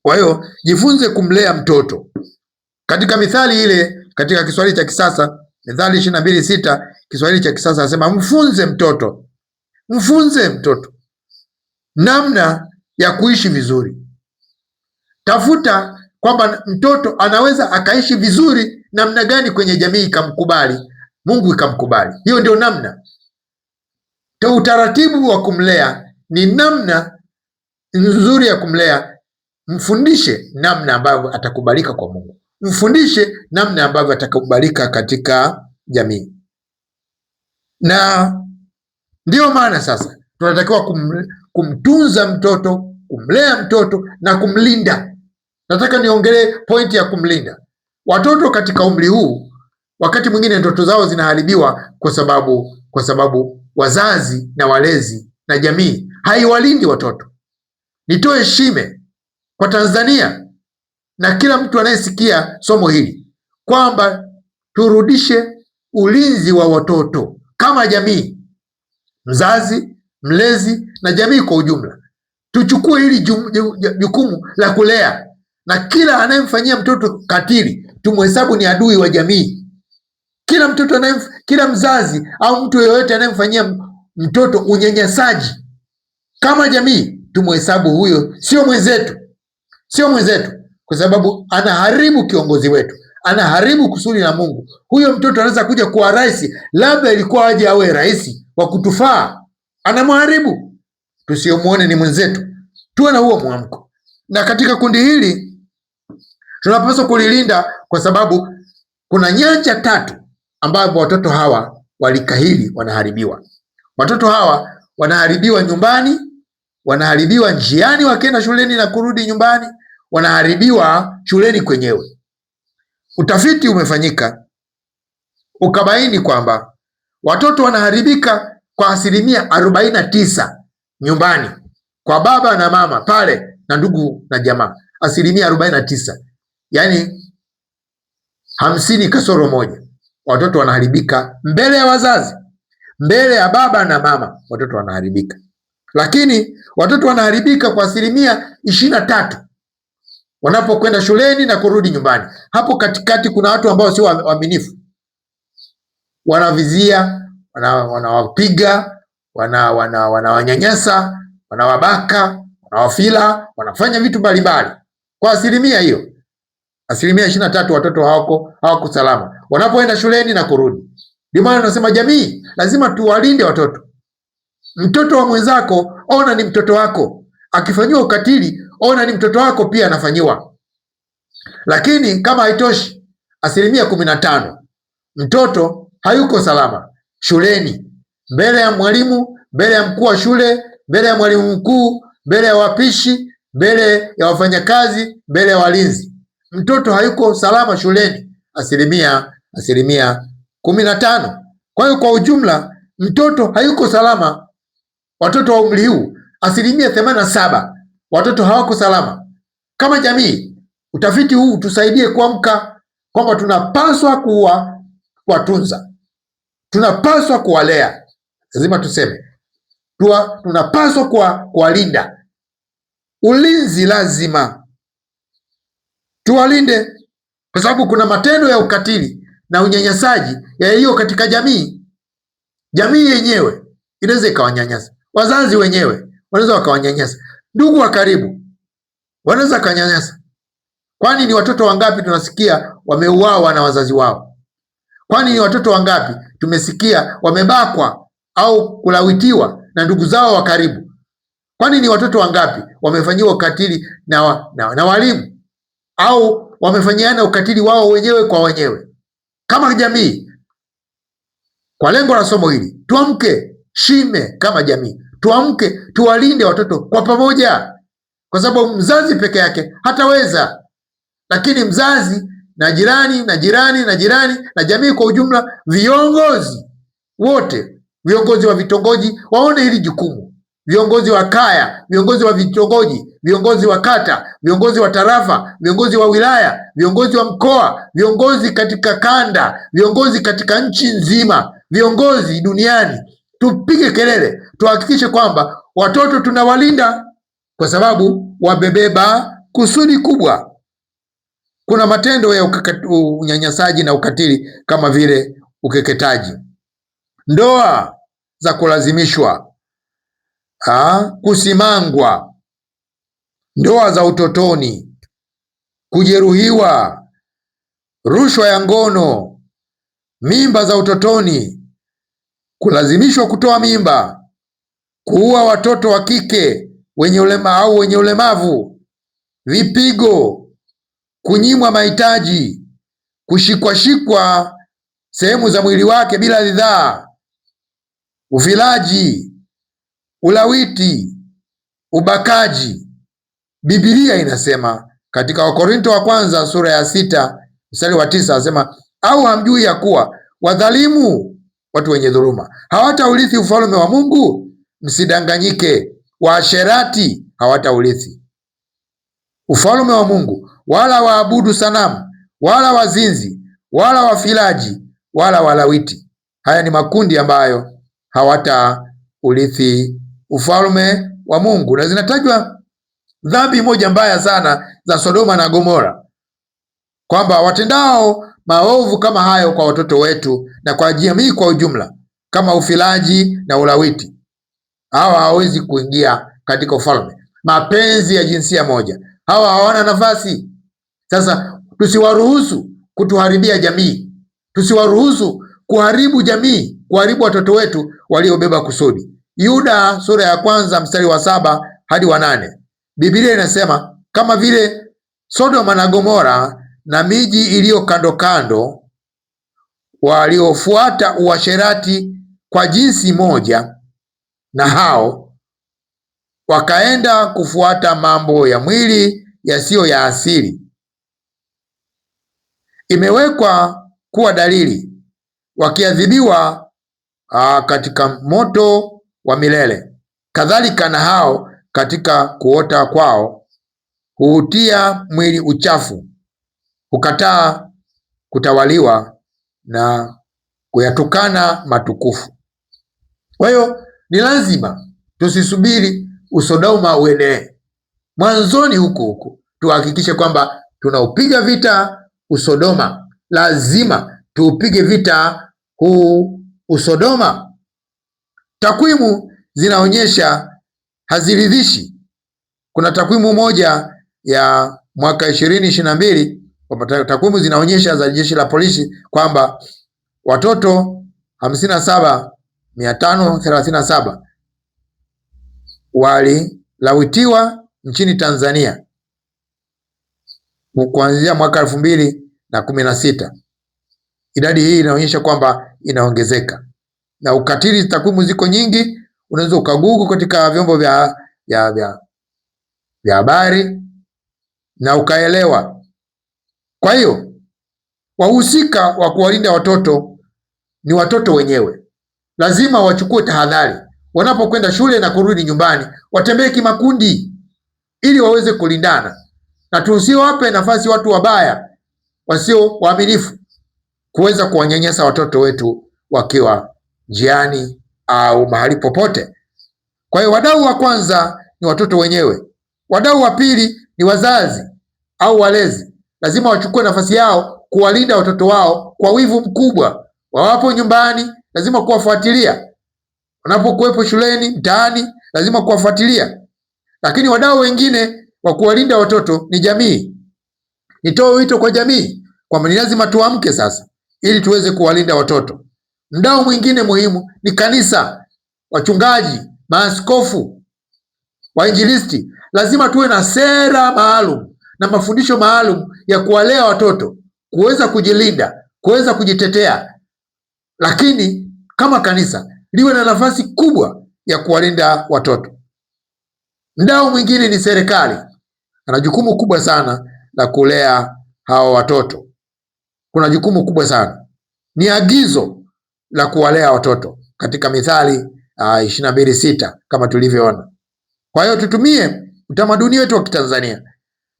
Kwa hiyo jifunze kumlea mtoto. Katika mithali ile, katika Kiswahili cha kisasa, Mithali 22:6, Kiswahili cha kisasa nasema mfunze mtoto namna ya kuishi vizuri. Tafuta kwamba mtoto anaweza akaishi vizuri namna gani kwenye jamii ikamkubali, Mungu ikamkubali. Hiyo ndio namna. Utaratibu wa kumlea ni namna nzuri ya kumlea. Mfundishe namna ambavyo atakubalika kwa Mungu. Mfundishe namna ambavyo atakubalika katika jamii. Na ndiyo maana sasa tunatakiwa kumtunza mtoto, kumlea mtoto na kumlinda. Nataka niongelee pointi ya kumlinda. Watoto katika umri huu, wakati mwingine ndoto zao zinaharibiwa kwa sababu wazazi na walezi na jamii haiwalindi watoto. Nitoe shime kwa Tanzania na kila mtu anayesikia somo hili kwamba turudishe ulinzi wa watoto kama jamii, mzazi, mlezi na jamii kwa ujumla. Tuchukue hili jukumu la kulea, na kila anayemfanyia mtoto katili tumhesabu ni adui wa jamii. Kila mzazi au mtu yeyote anayemfanyia mtoto unyanyasaji kama jamii tumhesabu huyo sio mwenzetu, kwa sababu anaharibu kiongozi wetu, anaharibu kusudi la Mungu. Huyo mtoto anaweza kuja kuwa rais, labda ilikuwa aje awe rais wa kutufaa, anamharibu. Tusiomuone ni mwenzetu, tuwe na huo mwamko. Na katika kundi hili tunapaswa kulilinda, kwa sababu kuna nyanja tatu ambapo watoto hawa walikahili wanaharibiwa. Watoto hawa wanaharibiwa nyumbani, wanaharibiwa njiani wakienda shuleni na kurudi nyumbani, wanaharibiwa shuleni kwenyewe. Utafiti umefanyika ukabaini kwamba watoto wanaharibika kwa 49% nyumbani, kwa baba na mama pale na ndugu na jamaa, 49%, yaani 50-1. Watoto wanaharibika mbele ya wazazi, mbele ya baba na mama, watoto wanaharibika. Lakini watoto wanaharibika kwa 23% wanapokwenda shuleni na kurudi nyumbani. Hapo katikati kuna watu ambao sio waaminifu, wanavizia, wanawapiga, wanawanyanyasa, wanawabaka, wanawafila, wanafanya vitu mbalimbali. Kwa asilimia hiyo, 23% watoto hawako salama wanapoenda shuleni na kurudi. Ndio maana tunasema jamii lazima tuwalinde watoto. Mtoto wa mwenzako ona ni mtoto wako, akifanyiwa ukatili ona ni mtoto wako pia anafanyiwa. Lakini kama haitoshi, 15% mtoto hayuko salama shuleni, mbele ya mwalimu, mbele ya mkuu wa shule, mbele ya mwalimu mkuu, mbele ya wapishi, mbele ya wafanyakazi, mbele ya walinzi. Mtoto hayuko salama shuleni, 15%. Kwa hiyo kwa ujumla mtoto hayuko salama. Watoto wa umri huu 87% watoto hawako salama. Kama jamii, utafiti huu tusaidie kuamka kwamba tunapaswa kuwatunza, tunapaswa kuwalea. Lazima tuseme tunapaswa kuwalinda. Ulinzi lazima tuwalinde, kwa sababu kuna matendo ya ukatili na unyanyasaji yaliyo katika jamii. Jamii yenyewe inaweza ikawanyanyasa, wazazi wenyewe wanaweza wakawanyanyasa, ndugu wa karibu wanaweza kanyanyasa. Kwani ni watoto wangapi tunasikia wameuawa na wazazi wao? Kwani ni watoto wangapi tumesikia wamebakwa au kulawitiwa na ndugu zao wa karibu? Kwani ni watoto wangapi wamefanyiwa ukatili na walimu au wamefanyiana ukatili wao wenyewe kwa wenyewe? Kama jamii, kwa lengo la somo hili, tuamke shime kama jamii, tuamke tuwalinde watoto kwa pamoja, kwa sababu mzazi peke yake hataweza, lakini mzazi na jirani na jirani na jirani na jamii kwa ujumla, viongozi wote, viongozi wa vitongoji waone hili jukumu, viongozi wa kaya, viongozi wa vitongoji, viongozi wa kata, viongozi wa tarafa, viongozi wa wilaya, viongozi wa mkoa, viongozi katika kanda, viongozi katika nchi nzima, viongozi duniani, tupige kelele, tuhakikishe kwamba watoto tunawalinda, kwa sababu wamebeba kusudi kubwa. Kuna matendo ya unyanyasaji na ukatili kama vile ukeketaji, ndoa za kulazimishwa, kusimangwa, ndoa za utotoni, kujeruhiwa, rushwa ya ngono, mimba za utotoni, kulazimishwa kutoa mimba, kuua watoto wa kike wenye ulemavu, vipigo, kunyimwa mahitaji, kushikwashikwa sehemu za mwili wake bila ridhaa, ufilaji, ulawiti, ubakaji. Biblia inasema katika Wakorinto wa kwanza sura ya 6 mstari wa 9, anasema, au hamjui ya kuwa wadhalimu, watu wenye dhuluma, hawataurithi ufalme wa Mungu? Msidanganyike, waasherati hawataurithi ufalme wa Mungu, wala waabudu sanamu, wala wazinzi, wala wafilaji, wala walawiti. Haya ni makundi ambayo hawataurithi ufalme wa Mungu. Na zinatajwa dhambi moja mbaya sana za Sodoma na Gomora, kwamba watendao maovu kama hayo kwa watoto wetu na kwa jamii kwa ujumla, kama ufilaji na ulawiti, hawa hawawezi kuingia katika ufalme. Mapenzi ya jinsia moja, hawa hawana nafasi. Sasa tusiwaruhusu kutuharibia jamii, tusiwaruhusu kuharibu jamii, kuharibu watoto wetu waliobeba kusudi. Yuda sura ya 1 mstari wa 7 hadi wa 8, Biblia inasema, kama vile Sodoma na Gomora na miji iliyo kando kando waliofuata uasherati kwa jinsi moja na hao wakaenda kufuata mambo ya mwili yasiyo ya asili. Imewekwa kuwa dalili, wakiadhibiwa katika moto wa milele. Kadhalika na hao katika kuota kwao huutia mwili uchafu, hukataa kutawaliwa na kuyatukana matukufu. Kwa hiyo ni lazima tusisubiri usodoma uendelee. Mwanzoni huku tuhakikishe kwamba tunaupiga vita usodoma. Lazima tuupige vita huu usodoma. Takwimu zinaonyesha haziridhishi. Kuna takwimu moja ya mwaka 2022 kwamba takwimu zinaonyesha za jeshi la polisi kwamba watoto 57,537 walilawitiwa nchini Tanzania kuanzia mwaka 2016. Idadi hii inaonyesha kwamba inaongezeka na ukatili. Takwimu ziko nyingi, unaweza ukagugu katika vyombo vya habari na ukaelewa. Kwa hiyo wahusika wa kuwalinda watoto ni watoto wenyewe. Lazima wachukue tahadhari wanapokwenda shule na kurudi nyumbani, watembee kimakundi ili waweze kulindana, na tusiwape nafasi watu wabaya wasio waaminifu kuweza kuwanyanyasa watoto wetu wakiwa njiani au mahali popote. Kwa hiyo wadau wa kwanza ni watoto wenyewe. Wadau wa pili ni wazazi au walezi. Lazima wachukue nafasi yao kuwalinda watoto wao kwa wivu mkubwa. Wawapo nyumbani, lazima kuwafuatilia. Wanapokuwepo shuleni, mtaani, lazima kuwafuatilia. Lakini wadau wengine wa kuwalinda watoto ni jamii. Nitoe wito kwa jamii kwamba ni lazima tuamke sasa ili tuweze kuwalinda watoto. Mdau mwingine muhimu ni kanisa, wachungaji, maaskofu, wainjilisti. Lazima tuwe na sera maalum na mafundisho maalum ya kuwalea watoto, kuweza kujilinda, kuweza kujitetea. Lakini kama kanisa liwe na nafasi kubwa ya kuwalinda watoto. Mdau mwingine ni serikali. Ana jukumu kubwa sana la kulea hawa watoto. Kuna jukumu kubwa sana. Ni agizo la kuwalea watoto katika Mithali 22:6 kama tulivyoona. Kwa hiyo tutumie utamaduni wetu wa Kitanzania.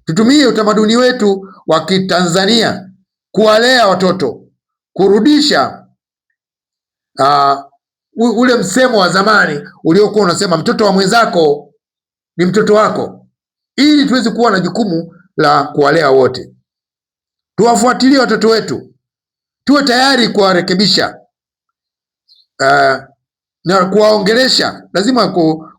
Tutumie utamaduni wetu wa Kitanzania kuwalea watoto, kurudisha ule msemo wa zamani uliokuwa unasema mtoto wa mwenzako ni mtoto wako, ili tuweze kuwa na jukumu la kuwalea wote. Tuwafuatilie watoto wetu, tuwe tayari kuwarekebisha na kuwaongelesha. Lazima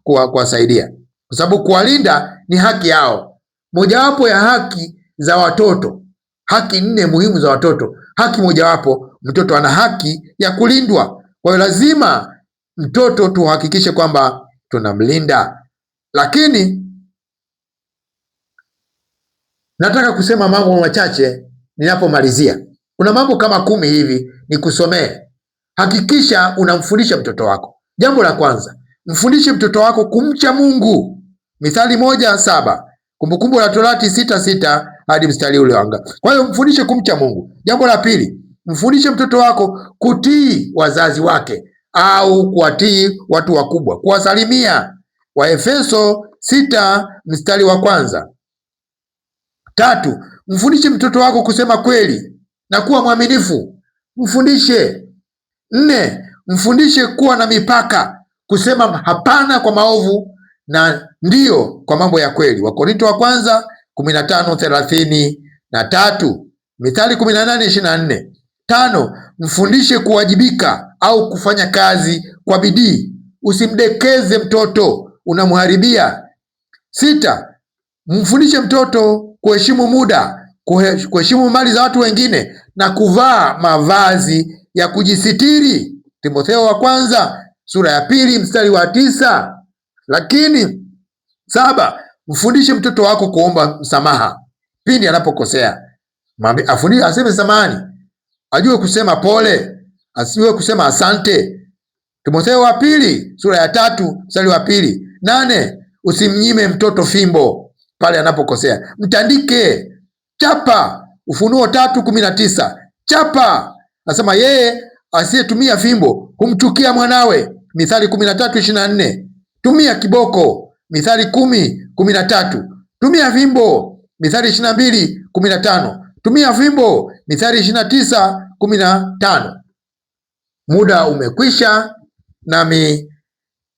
kuwasaidia, kwa sababu kuwalinda ni haki yao. Mojawapo ya haki za watoto, haki 4 muhimu za watoto, haki mojawapo, mtoto ana haki ya kulindwa. Kwa hiyo lazima mtoto tuhakikishe kwamba tunamlinda. Lakini nataka kusema mambo machache ninapomalizia. Kuna mambo kama 10 hivi nikusomee. Hakikisha unamfundisha mtoto wako. Jambo la kwanza, mfundishe mtoto wako kumcha Mungu. Mithali 1:7, Kumbukumbu la Torati 6:6 hadi mstari ule wanga. Kwa hiyo mfundishe kumcha Mungu. Jambo la pili, mfundishe mtoto wako kutii wazazi wake au kuwatii watu wakubwa, kuwasalimia. Waefeso 6 mstari wa 1. 3, mfundishe mtoto wako kusema kweli na kuwa mwaminifu. Mfundishe. 4, mfundishe kuwa na mipaka, kusema hapana kwa maovu na ndio kwa mambo ya kweli. Wakorintho wa kwanza 15:33, Mithali 18:24. 5, mfundishe kuwajibika au kufanya kazi kwa bidii. Usimdekeze mtoto, unamharibia. 6, mfundishe mtoto kuheshimu muda, kuheshimu mali za watu wengine na kuvaa mavazi ya kujisitiri. Timotheo wa kwanza sura ya 2 mstari wa 9. Lakini 7, mfundishe mtoto wako kuomba msamaha pindi anapokosea. Aseme samahani. ajue kusema pole, asiwe kusema asante. Timotheo wa pili sura ya 3 mstari wa 2. 8, usimnyime mtoto fimbo pale anapokosea, mtandike, chapa. Ufunuo 3:19, chapa. Nasema yeye asiyetumia fimbo humchukia mwanawe. Mithali 13:24. Tumia kiboko. Mithali 10:13. Tumia fimbo. Mithali 22:15. Tumia fimbo. Mithali 29:15. Muda umekwisha, nami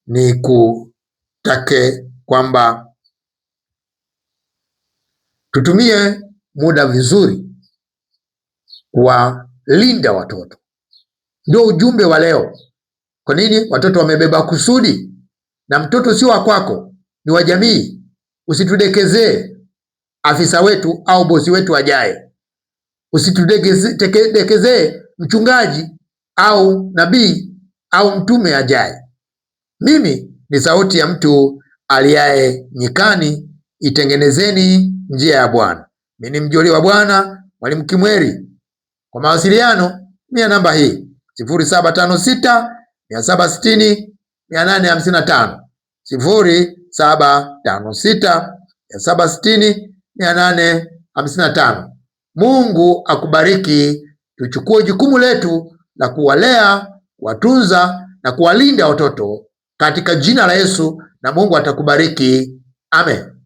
nikutake kwamba tutumie muda vizuri kuwalinda watoto. Ndio ujumbe wa leo. Kwa nini? Watoto wamebeba kusudi, na mtoto sio wa kwako, ni wa jamii. Usitudekezee afisa wetu au bosi wetu ajaye. Usitudekezee mchungaji au nabii au mtume ajaye. Mimi ni sauti ya mtu aliaye nyikani, itengenezeni njia ya Bwana. Mimi ni mjoli wa Bwana, Mwalimu Kimweri. Kwa mawasiliano mia namba hii 0756 760 855, 0756 760 855. Mungu akubariki. Tuchukue jukumu letu la kuwalea, kuwatunza na kuwalinda watoto katika jina la Yesu, na Mungu atakubariki. Amen.